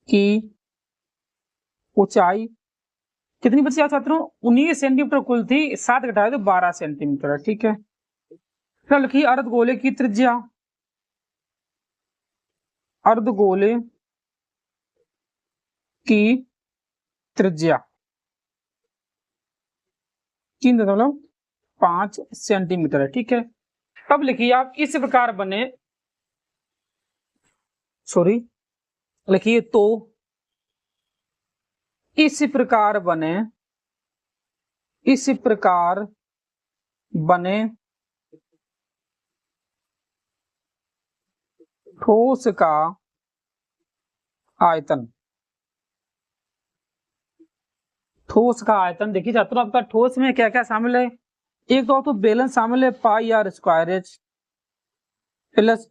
की ऊंचाई कितनी बची छात्रों, 19 सेंटीमीटर कुल थी, 7 घटाए तो 12 सेंटीमीटर है। ठीक है, फिर लिखिए अर्धगोले की त्रिज्या, अर्धगोले की त्रिज्या 3.5 सेंटीमीटर है। ठीक है, अब लिखिए आप इस प्रकार बने, सॉरी, लिखिए तो इस प्रकार बने, इस प्रकार बने ठोस का आयतन, ठोस का आयतन देखिए छात्रों, आपका ठोस में क्या क्या शामिल है, एक तो बेलन शामिल है pi r square h, plus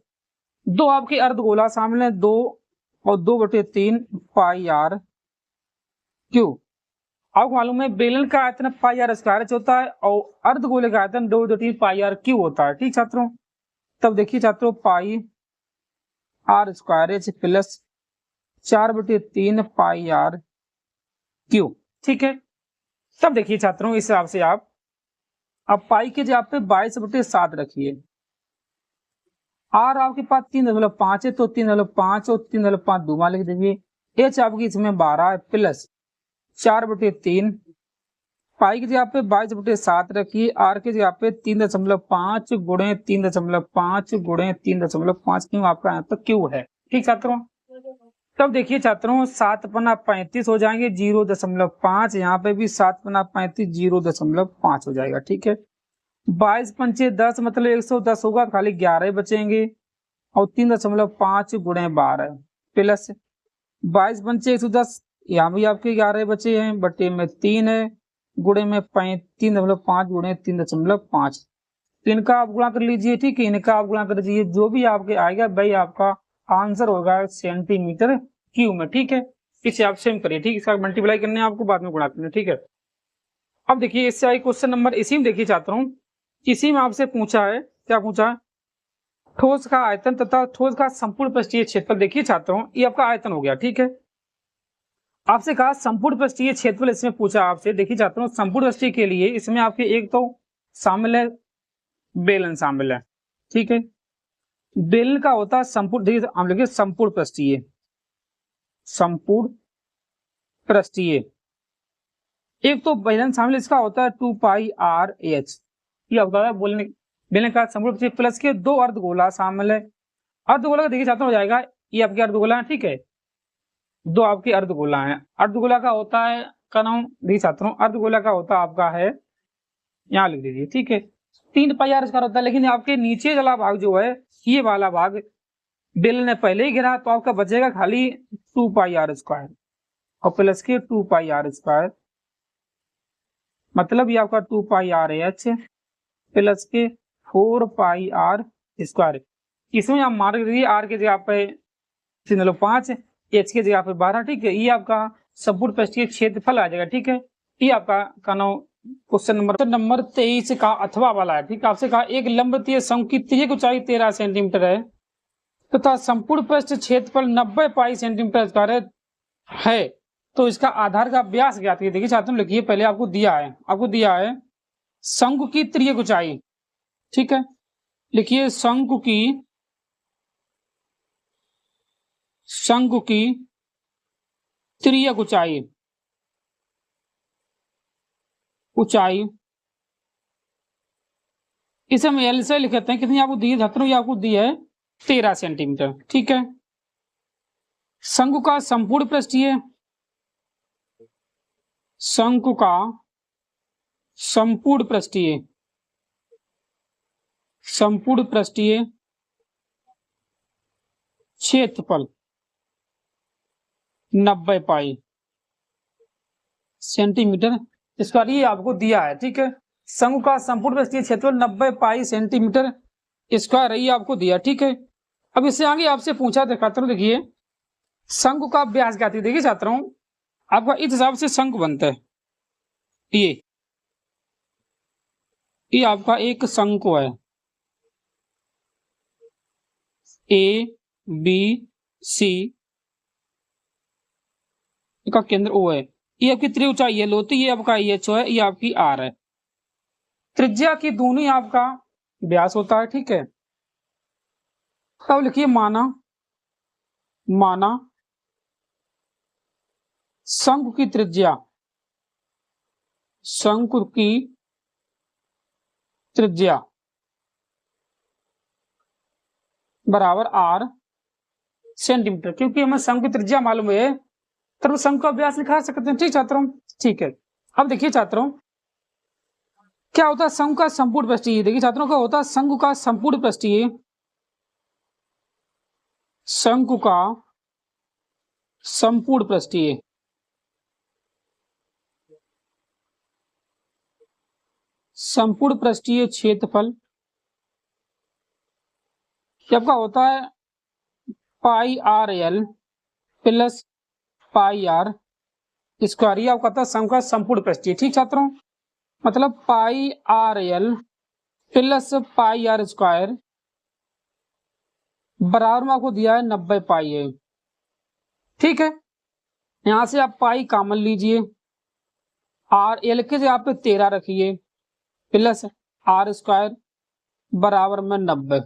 दो आपके अर्धगोला शामिल है 2 और 2/3 पाई आर क्यू। आपको मालूम है बेलन का आयतन पाई आर स्क्वायर एच होता है और अर्धगोले का आयतन 2/3 पाई आर क्यू होता है। ठीक छात्रों, तब देखिए छात्रों pi r square h plus 4/3 pi r cube. ठीक है, तब देखिए छात्रों, इस हिसाब से आप अब पाई के जगह पे 22/7 रखिए, आर आपके पास 3.5 है तो 3.5 और 3.5 दूमा लिख दीजिए, एच आपकी इसमें 12 है प्लस 4/3 पाई की जगह पे 22/7 रखिए, आर की जगह पे 3.5 गुणे 3.5 गुणे 3.5 क्यों आपका यहाँ पर क्यू है। ठीक छात्रों, तब देखिए छात्रों 7×5 हो जाएंगे 0.5, यहाँ पे भी 7×5 0.5 हो जाएगा। ठीक है, 22×5 10 मतलब 110 होगा, खाली 11 बचेंगे और 3.5 गुणे 12 प्लस 22×5 110, यहाँ भी आपके 11 बचे हैं, बटे में 3 है, गुणे में 3.5 गुणे 3.5, इनका आप गुणा कर लीजिए। ठीक है, इनका आप गुणा कर दीजिए, जो भी आपके आएगा भाई आपका आंसर होगा सेंटीमीटर क्यूब में। ठीक है, इसे आप सेम करिए, ठीक है, इसका मल्टीप्लाई करने आपको बाद में गुणा करना। ठीक है, अब देखिए इससे आई क्वेश्चन नंबर, इसी में देखिए चाहता हूँ, इसी में आपसे पूछा है, क्या पूछा है, ठोस का आयतन तथा ठोस का संपूर्ण पृष्ठीय क्षेत्रफल। देखिए छात्रों, ये आपका आयतन हो गया। ठीक है, आपसे कहा संपूर्ण पृष्ठीय क्षेत्रफल, इसमें पूछा आपसे, देखिए छात्रों संपूर्ण पृष्ठीय के लिए इसमें आपके एक तो शामिल है बेलन शामिल है। ठीक है, बेलन का होता है संपूर्ण, देखिए हम लिखिए संपूर्ण पृष्ठीय, संपूर्ण पृष्ठीय, एक तो बेलन शामिल इसका होता है 2πr/h, ये होता है बेलन का संपूर्ण पृष्ठीय, प्लस के दो अर्धगोला शामिल है। अर्धगोला का देखिए छात्रों हो जाएगा, ये आपके अर्धगोला है। ठीक है, दो आपके अर्धगोला है, अर्धगोला का होता है का नाम देखिए छात्रों, अर्धगोला का होता है आपका है, यहाँ लिख दीजिए। ठीक है, 3πr स्क्वायर होता है, लेकिन आपके नीचे वाला भाग जो है, ये वाला भाग बेलन ने पहले ही गिरा, तो आपका बचेगा खाली 2πr स्क्वायर और प्लस के 2πr स्क्वायर, मतलब ये आपका 2πr/h प्लस के 4πr स्क्वायर। इसमें आप मार्क दीजिए, आर के जगह पे 3.5, एच के जगह पे 12। ठीक है, ये आपका संपूर्ण पृष्ठीय क्षेत्रफल आ जाएगा। ठीक है, ये आपका क्वेश्चन नंबर 23 का अथवा वाला है। ठीक है, आपसे कहा एक लंबवतीय शंकु की त्रिज्यक ऊंचाई 13 सेंटीमीटर है तथा संपूर्ण पृष्ठ क्षेत्रफल 90 पाई सेंटीमीटर स्क्वायर है, तो इसका आधार का व्यास ज्ञात कीजिए। देखिए छात्रों, लिखिए पहले आपको दिया है शंकु की त्रिज्यक ऊंचाई। ठीक है, लिखिए शंकु की त्रिज्यक ऊंचाई इसे हम एल से लिखते हैं। कितनी आपको दी है छात्रों? ये आपको दी है 13 सेंटीमीटर। ठीक है, शंकु का संपूर्ण पृष्ठीय क्षेत्रफल 90 पाई सेंटीमीटर स्क्वायर, ये आपको दिया है। ठीक है, शंकु का संपूर्ण पृष्ठीय क्षेत्रफल 90 पाई सेंटीमीटर स्क्वायर है, ये आपको दिया। ठीक है, अब इससे आगे आपसे पूछा था छात्रों, देखिए शंकु का व्यास क्या थी। देखिए छात्रों, आपका इस हिसाब से शंकु बनता है। ये आपका एक शंकु है, ए बी सी का केंद्र ओ है। ये आपकी त्रिज्या ऊंचाई है तो ये आपका एच है, ये आपकी आर है। त्रिज्या की दूनी आपका व्यास होता है। ठीक है, अब लिखिए माना शंकु की त्रिज्या बराबर आर सेंटीमीटर। क्योंकि हमें शंकु की त्रिज्या मालूम है तब शंकु का व्यास निकाल सकते हैं। ठीक छात्रों, ठीक है, अब देखिए छात्रों क्या होता है शंकु का संपूर्ण पृष्ठीय। देखिए छात्रों, क्या होता है शंकु का संपूर्ण पृष्ठीय संपूर्ण पृष्ठीय क्षेत्रफल आपका होता है pi r l plus pi r square. ये आपका शंकु का संपूर्ण पृष्ठीय। ठीक छात्रों, मतलब pi r l plus pi r square बराबर में आपको दिया है 90 पाई है। ठीक है, यहां से आप पाई कॉमन लीजिए, आर एल के जगह पे 13 रखिए प्लस आर स्क्वायर बराबर में 90।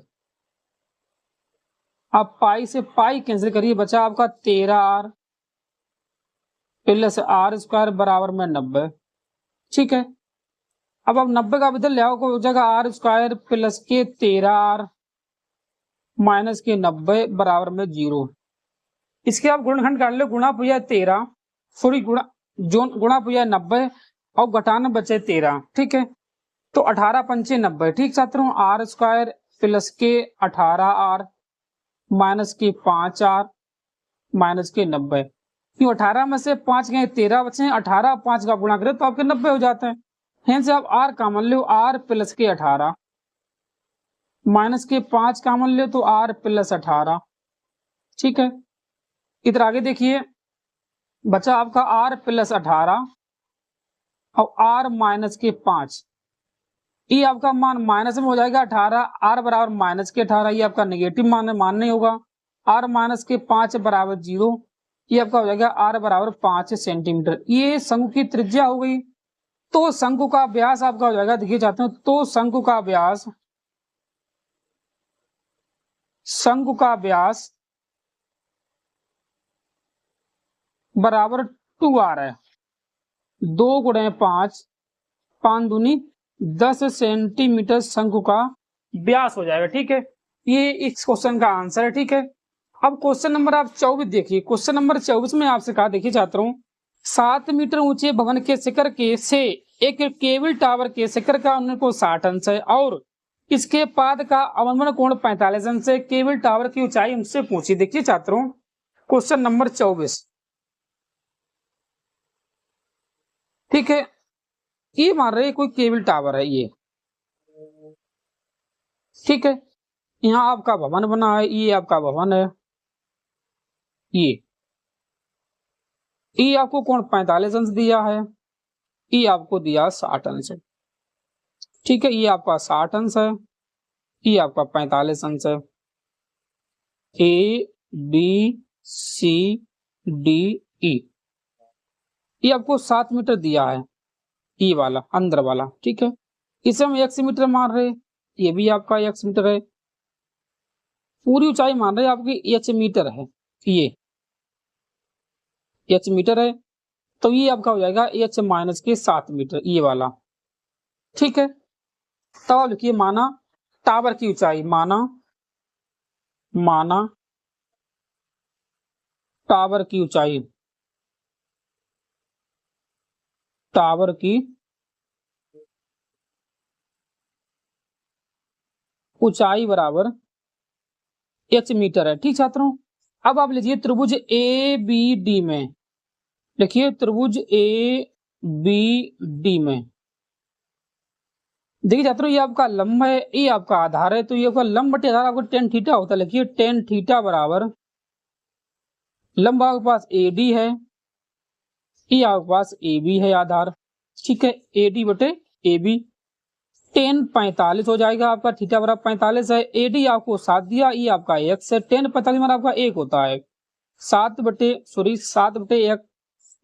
आप पाई से पाई कैंसिल करिए, बचा आपका 13 आर प्लस आर स्क्वायर बराबर में 90। ठीक है, अब आप 90 का इधर ले आओ, हो जाएगा आर स्क्वायर प्लस के 13 आर माइनस के 90 बराबर में 0। इसके आप गुणनखंड कर लो, गुणा पुया 13 सॉरी गुणा पुया 90 और घटाना बचे 13। ठीक है, तो 18 पंचे 90। ठीक छात्रों, आर स्क्वायर प्लस के 18 आर माइनस के 5 आर माइनस के 90। क्यों 18 में से 5 गए 13 बचे, 18 5 का गुणा करें तो आपके 90 हो जाते हैं। यहाँ से आप आर कॉमन लो, आर प्लस के 18 माइनस के 5 कॉमन लो तो आर प्लस 18। ठीक है, इधर आगे देखिए बचा आपका आर प्लस 18 और आर माइनस के 5। ये आपका मान माइनस में हो जाएगा 18, आर बराबर माइनस के 18, ये आपका नेगेटिव मान नहीं होगा। आर माइनस के 5 बराबर 0, ये आपका हो जाएगा आर बराबर 5 सेंटीमीटर। ये शंकु की त्रिज्या हो गई। तो शंकु का व्यास आपका हो जाएगा, देखिए चाहते हो, तो शंकु का व्यास बराबर 2r है। 2 गुणे 5 5 दूनी 10 सेंटीमीटर शंकु का व्यास हो जाएगा। ठीक है, ये इस क्वेश्चन का आंसर है। ठीक है, अब क्वेश्चन नंबर आप 24 देखिए। क्वेश्चन नंबर 24 में आपसे कहा, देखिए छात्रों 7 मीटर ऊंचे भवन के शिखर के से एक केबल टावर के शिखर का अनुमान को 60 अंश है और इसके पाद का अवनमन कोण 45 अंश है। केबल टावर की ऊंचाई हमसे पूछी। देखिए छात्रों क्वेश्चन नंबर 24। ठीक है, ये मान रहे कोई केबल टावर है ये। ठीक है, यहाँ आपका भवन बना है, ये आपका भवन है, ये ई आपको कोण 45 अंश दिया है, ई आपको दिया 60 अंश है। ठीक है, ये आपका 60 अंश है, ये आपका 45 अंश है। A B C D E, ये आपको 7 मीटर दिया है, ई वाला अंदर वाला। ठीक है, इसे हम x मीटर मान रहे, ये भी आपका x मीटर है। पूरी ऊंचाई मान रहे आपकी h मीटर है, ये h मीटर है, तो ये आपका हो जाएगा h माइनस के 7 मीटर, ये वाला। ठीक है, तब आप लिखिए माना टावर की ऊंचाई, माना टावर की ऊंचाई, टावर की ऊंचाई बराबर h मीटर है। ठीक छात्रों, अब आप लीजिए त्रिभुज ए बी डी में, देखिए त्रिभुज ए बी डी में, देखिए छात्रों ये आपका लंब है, ये आपका आधार है, तो ये आपका लंब बटे आधार आपको tan थीटा होता है। लिखिए tan थीटा बराबर लंब आपके पास AD है, ये आपके पास AB है आधार। ठीक है, AD बटे AB, tan 45 हो जाएगा आपका, थीटा बराबर 45 है, AD आपको 7 दिया, ये आपका x है, tan 45 में आपका 1 होता है, 7 बटे 1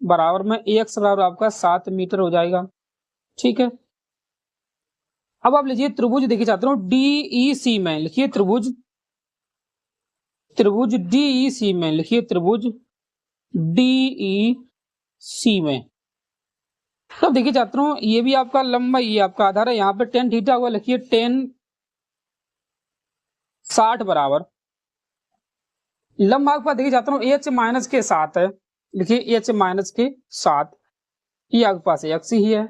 बराबर में x बराबर आपका 7 मीटर हो जाएगा। ठीक है, अब आप लीजिए त्रिभुज, देखिए छात्रों DEC में, लिखिए त्रिभुज DEC में, लिखिए त्रिभुज DEC में। तो देखिए छात्रों ये भी आपका लंबा, ये आपका आधार है, यहाँ पे tan थीटा हुआ, लिखिए tan 60 बराबर लंब आपके पास, देखिए छात्रों h माइनस के 7 है, लिखिए h माइनस के 7, ये आपके पास x ही है।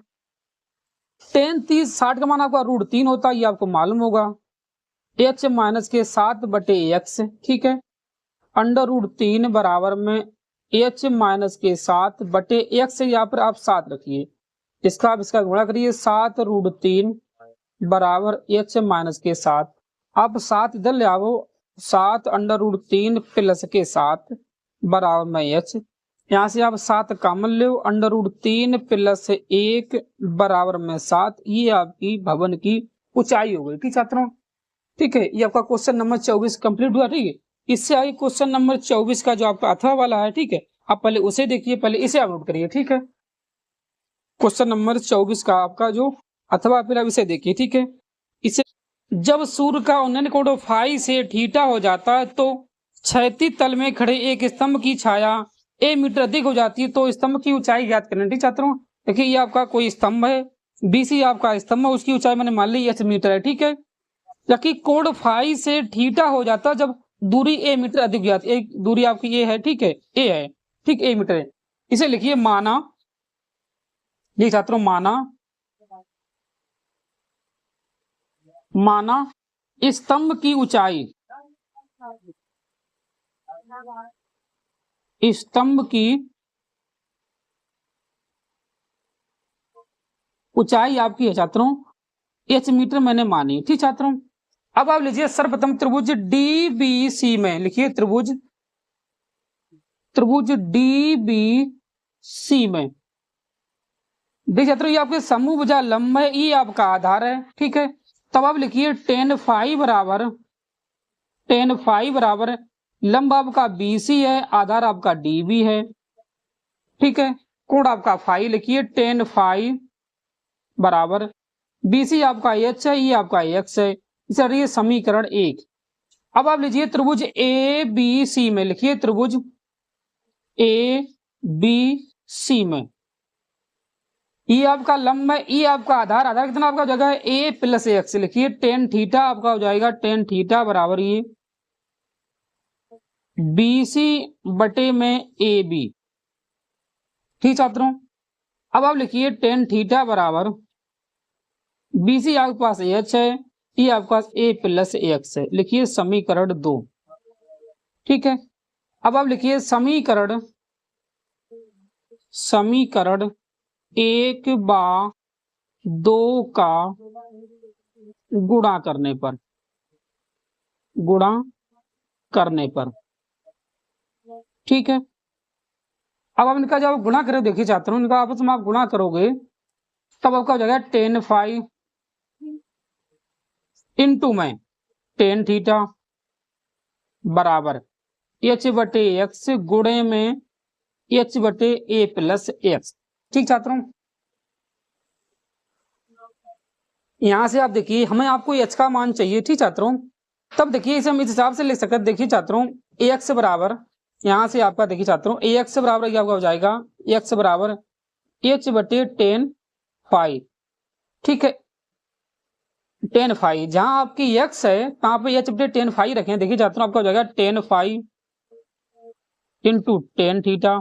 tan 60 का मान आपका √3 होता है, ये आपको मालूम होगा, h माइनस के 7 बटे x। ठीक है, √3 बराबर में h माइनस के 7 बटे x, यहाँ पर आप 7 रखिए, इसका आप इसका गुणा करिए, 7√3 बराबर h माइनस के 7, आप 7 इधर ले आओ, 7 √3 प्लस के 7 बराबर में h, यहाँ से आप 7 कॉमन लो, √3 प्लस 1 बराबर में 7, ये आपकी भवन की ऊंचाई हो गई। ठीक छात्रों, ठीक है, ये आपका क्वेश्चन नंबर 24 कंप्लीट हुआ। ठीक है, इससे आगे क्वेश्चन नंबर 24 का जो आपका अथवा वाला है, ठीक है, आप पहले उसे देखिए, पहले इसे आप नोट करिए। ठीक है, क्वेश्चन नंबर 24 का आपका जो अथवा फिर आप इसे देखिए। ठीक है, इसे जब सूर्य का उन्नयन कोण फाई से थीटा हो जाता है तो क्षैतिज तल में खड़े एक स्तंभ की छाया a मीटर अधिक हो जाती है, तो स्तंभ की ऊंचाई ज्ञात करें। ठीक छात्रों, देखिए ये आपका कोई स्तंभ है, BC आपका स्तंभ है, उसकी ऊंचाई मैंने मान ली h मीटर है। ठीक है, जबकि कोण फाई से थीटा हो जाता है जब दूरी a मीटर अधिक हो जाती है, दूरी आपकी a है, ठीक है, a है, ठीक, a मीटर है। इसे लिखिए माना, ये छात्रों माना स्तंभ की ऊंचाई, स्तंभ की ऊंचाई आपकी है छात्रों h मीटर मैंने मानी। ठीक छात्रों, अब आप लीजिए सर्वप्रथम त्रिभुज DBC में, लिखिए त्रिभुज DBC में, देखिए छात्रों ये आपके समूह भुजा लंब है, ये आपका आधार है। ठीक है, तब आप लिखिए tan फाई बराबर लंब आपका BC है, आधार आपका DB है। ठीक है, कोण आपका फाई, लिखिए tan फाई बराबर BC आपका h है, ये आपका x है, इसे समीकरण 1। अब आप लीजिए त्रिभुज ABC में, लिखिए त्रिभुज ABC में, ये आपका लंब है, ये आपका आधार कितना आपका जगह है a प्लस x, लिखिए tan थीटा आपका हो जाएगा, tan थीटा बराबर ये BC बटे में AB। ठीक छात्रों, अब आप लिखिए tan थीटा बराबर BC आपके पास h है, ये आपके पास a प्लस x है, लिखिए समीकरण 2। ठीक है, अब आप लिखिए समीकरण 1 बा 2 का गुणा करने पर, ठीक है, अब आप इनका जब गुणा करो, देखिए छात्रों, इनका आपस में आप गुणा करोगे तब आपका हो जाएगा टेन फाई इंटू में टेन थीटा बराबर एच बटे एक्स गुणे में एच बटे ए प्लस एक्स। ठीक छात्रों, यहां से आप देखिए हमें आपको एच का मान चाहिए। ठीक छात्रों, तब देखिए इसे हम इस हिसाब से लिख सकते हैं। देखिए छात्रों, ए एक्स बराबर यहां से आपका देखिए छात्रों ए एक्स बराबर क्या हो जाएगा, एक्स बराबर एच बटे टेन फाई। ठीक है, टेन फाई, जहां आपकी एक्स है वहां पे एच बटे टेन फाई रखें। देखिए छात्रों आपका हो जाएगा tan phi into tan theta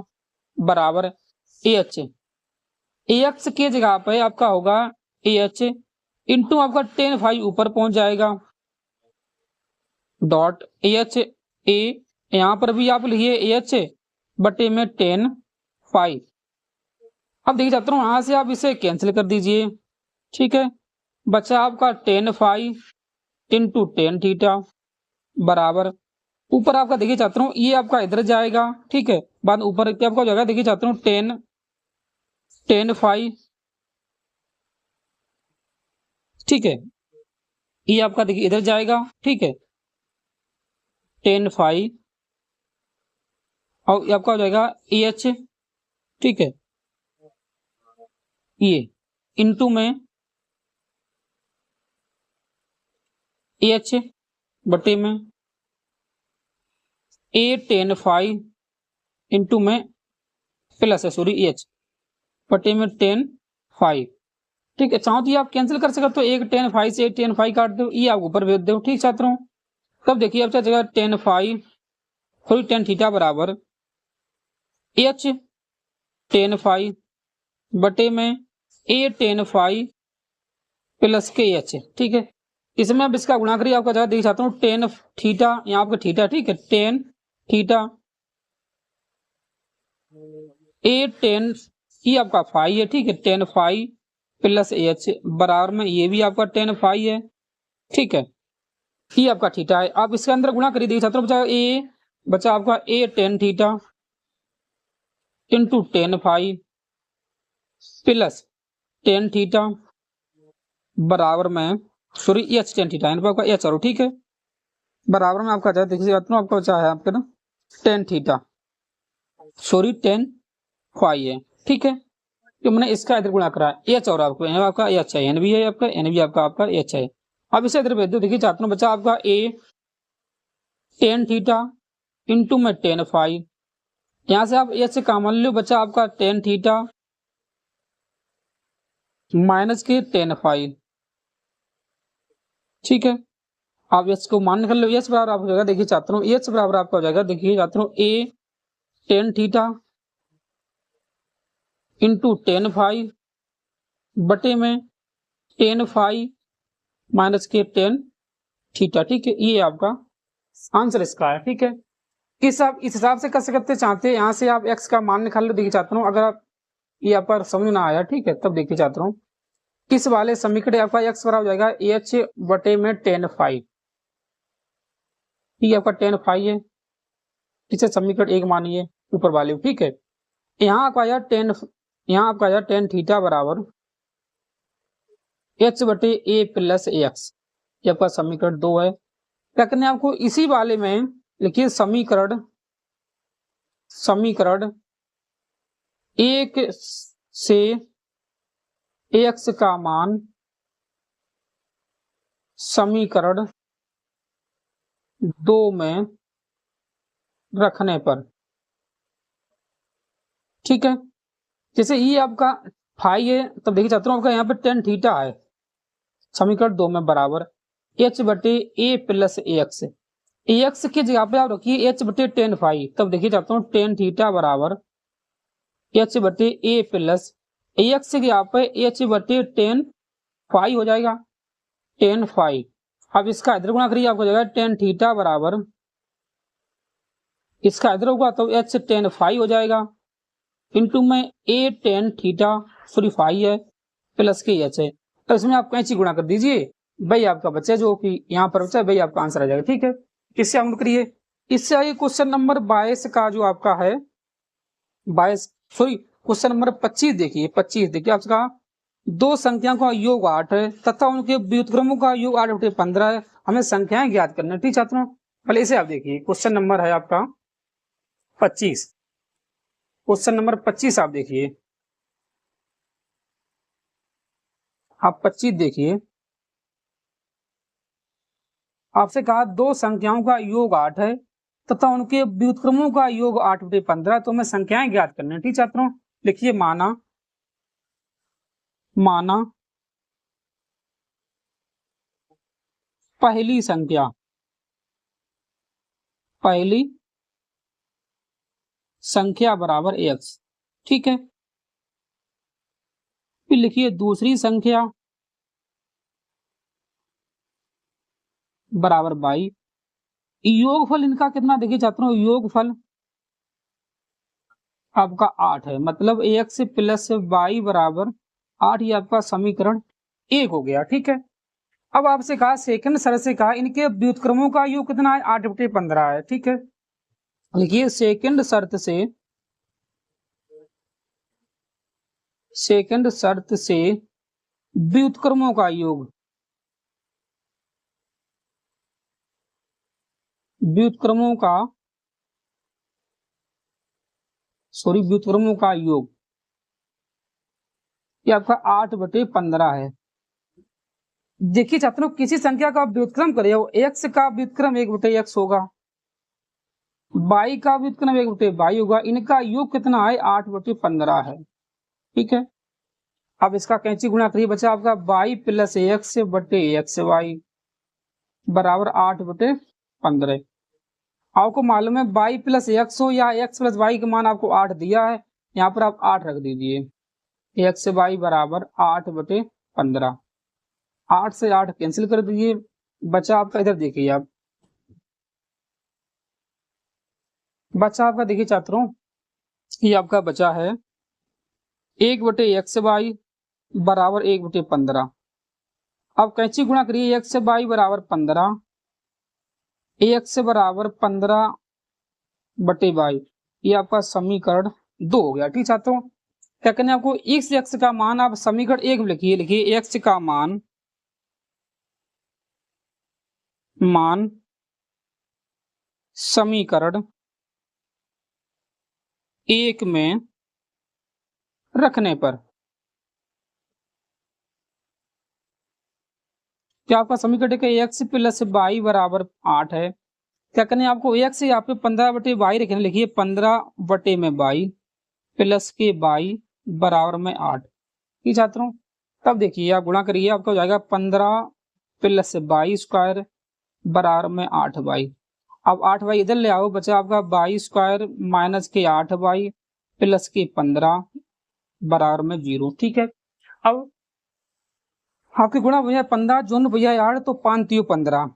बराबर एच। एक्स की जगह पे आपका होगा एच इंटू आपका टेन फाई ऊपर पहुंच जाएगा डॉट एच ए, यहां पर भी आप लिखिए एच बटे में टेन फाई। अब देखिए छात्रों यहां से आप इसे कैंसिल कर दीजिए। ठीक है, बचा आपका tan phi into tan theta बराबर ऊपर आपका देखिए छात्रों ये आपका इधर जाएगा। ठीक है, बाद ऊपर क्या आपका हो जाएगा, देखिए छात्रों टेन फाई। ठीक है, ये आपका देखिए इधर जाएगा। ठीक है, टेन फाई और ये आपका हो जाएगा एच। ठीक है, ये इंटू में एच बटे में ए टेन फाई इंटू में प्लस है सॉरी एच बटे में टेन फाई। ठीक है, चाहो तो ये आप कैंसिल कर सकते हो, एक टेन फाई से एक टेन फाई काट दो, ये आप ऊपर भेज दो। ठीक छात्रों, तब देखिए अब जगह tan phi sorry tan theta बराबर एच टेन फाई बटे में ए टेन फाई प्लस के एच। ठीक है, इसमें अब इसका गुणा करिए, आपका जगह देख चाहता हूँ टेन थीटा, यहाँ आपका थीटा। ठीक है, टेन थीटा ए टेन ये आपका फाई है। ठीक है, टेन फाई प्लस एच बराबर में ये भी आपका टेन फाई है। ठीक है, ये आपका थीटा है। आप इसके अंदर गुणा करिए, देख चाहता हूँ बचा आपका A tan theta into tan phi plus tan theta बराबर में सॉरी एच टेन थीटा आपका एच आर। ठीक है, बराबर में आपका देखिए आपका बचा है आपका ना tan theta sorry tan phi है। ठीक है, तो मैंने इसका इधर गुणा करा एच और आपका एच है, एन भी है आपका, एन भी आपका एच है। अब इसे इधर भेज दो, देखिए छात्रों बचा आपका ए टेन थीटा इंटू में टेन फाई, यहां से आप एच कॉमन लो, बचा आपका टेन थीटा माइनस के टेन फाई। ठीक है, आप एच को मान निकाल लो, एच बराबर आपको हो जाएगा, देखिए छात्रों एच बराबर आपका हो जाएगा, देखिए छात्रों A tan theta into tan phi बटे में टेन फाई माइनस के टेन थीटा। ठीक है, ये आपका आंसर इसका है। ठीक है, इस हिसाब से कर सकते चाहते हैं, यहाँ से आप एक्स का मान निकाल लो। देखिए छात्रों अगर आप ये आपका समझ ना आया, ठीक है, तब देखिए छात्रों किस वाले समीकरण आपका एक्स बराबर हो जाएगा एच बटे में टेन फाई। ठीक है, आपका टेन फाई है, इसे समीकरण एक मानिए ऊपर वाले। ठीक है, यहाँ आपका आया टेन, यहाँ आपका आया टेन थीटा बराबर एच बटे ए प्लस एक्स, ये आपका समीकरण दो है। क्या करना है आपको, इसी वाले में लिखिए समीकरण एक से एक्स का मान समीकरण दो में रखने पर। ठीक है, जैसे ये आपका फाई है, तब देखिए छात्रों आपका यहाँ पे टेन थीटा है, समीकरण दो में बराबर एच बटे ए प्लस एक्स, एक्स की जगह पे आप रखिए एच बटे टेन फाई, तब देखिए चाहता हूँ टेन थीटा बराबर एच बटे ए प्लस एक्स की जगह पे एच बटे टेन फाई हो जाएगा, टेन फाई। अब इसका इधर गुणा करिए, आपको जाएगा टेन थीटा बराबर इसका इधर होगा तो एच टेन फाई हो जाएगा इंटू में A tan theta sorry phi है प्लस के एच है, तो इसमें आप कैंची गुणा कर दीजिए, भाई आपका बच्चा जो कि यहाँ पर बच्चा भाई आपका आंसर आ जाएगा। ठीक है, इससे हम करिए, इससे आइए क्वेश्चन नंबर 22 का जो आपका है 22 सॉरी क्वेश्चन नंबर 25 देखिए। 25 देखिए आपसे कहा दो संख्याओं का योग 8 है तथा उनके व्युत्क्रमों का योग 8/15 है, हमें संख्याएं ज्ञात करना है। ठीक छात्रों, पहले इसे आप देखिए। क्वेश्चन नंबर है आपका 25। क्वेश्चन नंबर 25 आप देखिए। आप 25 देखिए। आपसे कहा दो संख्याओं का योग 8 है तथा उनके व्युत्क्रमों का योग 8/15, तो हमें संख्याएं ज्ञात करना है। ठीक छात्रों, लिखिए माना पहली संख्या, पहली संख्या बराबर x। ठीक है, फिर लिखिए दूसरी संख्या बराबर y। योगफल इनका कितना देखिए छात्रों, योगफल आपका 8 है, मतलब x प्लस y बराबर 8, ये आपका समीकरण 1 हो गया। ठीक है, अब आपसे कहा सेकंड शर्त से कहा इनके व्युत्क्रमों का योग कितना है, 8/15 है। ठीक है, लिखिए सेकंड शर्त से, सेकंड शर्त से व्युत्क्रमों का योग, व्युत्क्रमों का सॉरी व्युत्क्रमों का योग ये आपका 8/15 है। देखिए छात्रों, किसी संख्या का व्युत्क्रम करे हो, x का व्युत्क्रम 1/x होगा, y का व्युत्क्रम 1/y होगा, इनका योग कितना है, 8/15 है। ठीक है, अब इसका कैंची गुणा करिए बच्चा आपका y प्लस x बटे एक्स वाई बराबर 8/15। आपको मालूम है y प्लस एक्स हो या x प्लस y का मान आपको 8 दिया है, यहाँ पर आप 8 रख दीजिए। एक्स वाई बराबर 8/15, 8 से 8 कैंसिल कर दीजिए, बचा आपका इधर देखिए आप, बचा आपका देखिए छात्रों, ये आपका बचा है 1/x बराबर 1/15। अब कैंची गुणा करिए, एक्स वाई बराबर 15, एक्स बराबर 15/y, ये आपका समीकरण 2 हो गया। ठीक छात्रों, क्या करना है आपको, x का मान आप समीकरण 1 में लिखिए। लिखिए x का मान समीकरण 1 में रखने पर क्या आपका समीकरण है, एक्स प्लस वाई बराबर 8 है। क्या करना है आपको, एक्स यहाँ पे 15/y रखने, लिखिए 15 में y प्लस के y बराबर में 8। ठीक छात्रों, तब देखिए आप गुणा करिए, आपका हो जाएगा 15 प्लस y² बराबर में 8y। अब 8y इधर ले आओ, बचा आपका y² माइनस के 8y प्लस के 15 बराबर में 0। ठीक है, अब आपके गुणा भैया 15 जोन भैया 8 तो 5 15,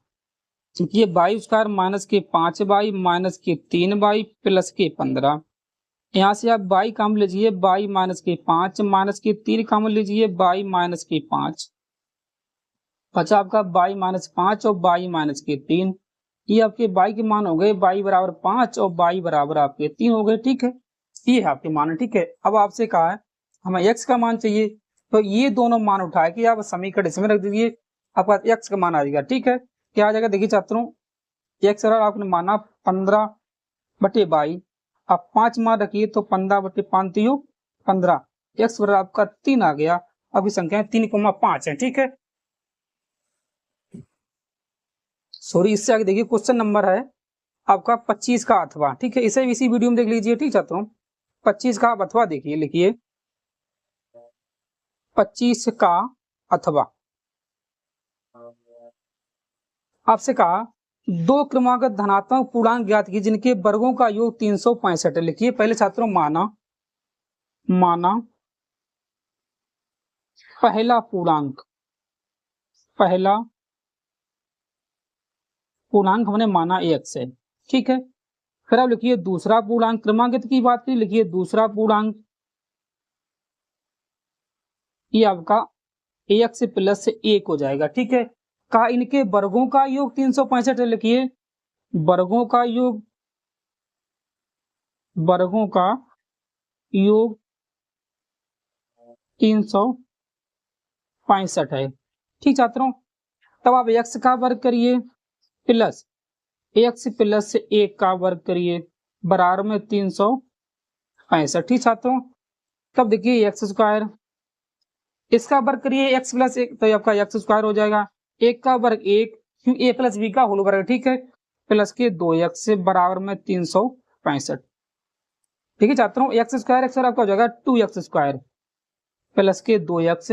ये y² माइनस के 5y माइनस के 3y प्लस के 15। यहाँ से आप y काम लीजिए, y माइनस के 5 माइनस के 3 काम लीजिए, y माइनस के 5, बचा आपका y माइनस 5 और y माइनस के 3। ये आपके y के मान हो गए, y बराबर 5 और y बराबर आपके 3 हो गए। ठीक है, ये है आपके मान। ठीक है, अब आपसे कहा है हमें x का मान चाहिए, तो ये दोनों मान उठा के आप समीकरण इसमें रख दीजिए, आपका x का मान आ जाएगा। ठीक है, क्या आ जाएगा देखिए छात्रों, x आपने माना 15/y, आप 5 मान रखिए तो 15/5 15, x बराबर आपका 3 आ गया। अभी संख्या 3,5 है। ठीक है, सॉरी इससे आगे देखिए क्वेश्चन नंबर है आपका 25 का अथवा। ठीक है, इसे इसी वीडियो में देख लीजिए। ठीक छात्रों, 25 का आप अथवा देखिए, लिखिए 25 का अथवा। आपसे कहा दो क्रमागत धनात्मक पूर्णांक ज्ञात कीजिए जिनके वर्गों का योग 365 है। लिखिए पहले छात्रों माना पहला पूर्णांक, पहला पूर्णांक हमने माना x है। ठीक है, फिर आप लिखिए दूसरा पूर्णांक, क्रमांकित की बात की, लिखिए दूसरा पूर्णांक ये आपका x प्लस 1 हो जाएगा। ठीक है, कहा इनके वर्गों का योग 365 है। लिखिए वर्गों का योग, वर्गों का योग 365 है। ठीक छात्रों, तब आप x का वर्ग करिए प्लस x प्लस 1 का वर्ग करिए बराबर में 365। ठीक छात्रों, तब देखिए एक्स स्क्वायर, इसका वर्ग करिए x प्लस 1 तो आपका एक्स स्क्वायर हो जाएगा। 1 का वर्ग 1 क्यों a प्लस b का होल वर्ग, ठीक है, प्लस के 2x बराबर में 365। ठीक है छात्रों, एक्स स्क्वायर एक्स आपका हो जाएगा 2x स्क्वायर प्लस के 2x।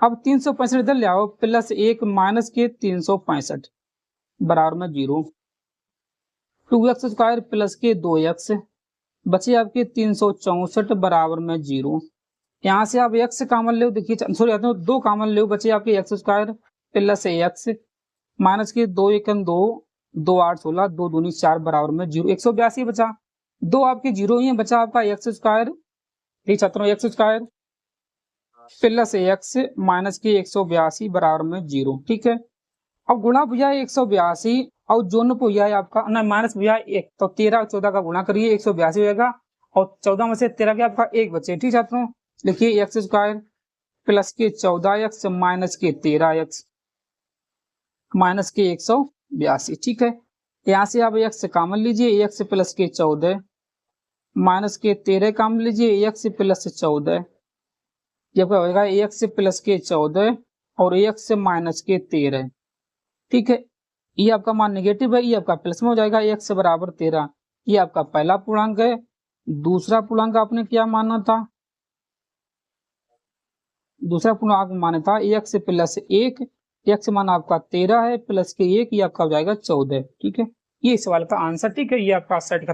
अब 365 इधर ले आओ, प्लस 1 माइनस के 365 बराबर में 0। 2x स्क्वायर प्लस के 2x बचे आपके 364 बराबर में 0। यहाँ से आप x कॉमन ले, देखिए सॉरी 2 कॉमन ले, बचे आपके x square plus x minus के 2 1 2 2 8 16 2 दूनी 4 बराबर में 0। 182 बचा, 2 आपके 0 ही है, बचा आपका एक्स स्क्वायर। ठीक छात्रों, x square plus x minus के 182 बराबर में 0। ठीक है, अब गुणा भैया 182 और जोन भैया आपका ना माइनस भैया 1, तो 13 और 14 का गुणा करिए 182 हो जाएगा और 14 में से 13 के आपका 1 बचे। ठीक छात्रों, लिखिए एक्स स्क्वायर प्लस के 14x माइनस के 13x माइनस के 182। ठीक है, यहाँ से आप x कॉमन लीजिए, x प्लस के 14 माइनस के 13 कॉमन लीजिए, x प्लस 14, ये क्या होगा x प्लस के 14 और x माइनस के 13। ठीक है, ये आपका मान नेगेटिव है, ये आपका प्लस में हो जाएगा, x बराबर 13। ये आपका पहला पूर्णांक है। दूसरा पूर्णांक आपने क्या माना था, दूसरा पूर्णांक माना था x प्लस 1, x मान आपका 13 है प्लस के 1, ये आपका हो जाएगा 14। ठीक है, ये सवाल का आंसर। ठीक है, ये आपका सेट खत्म।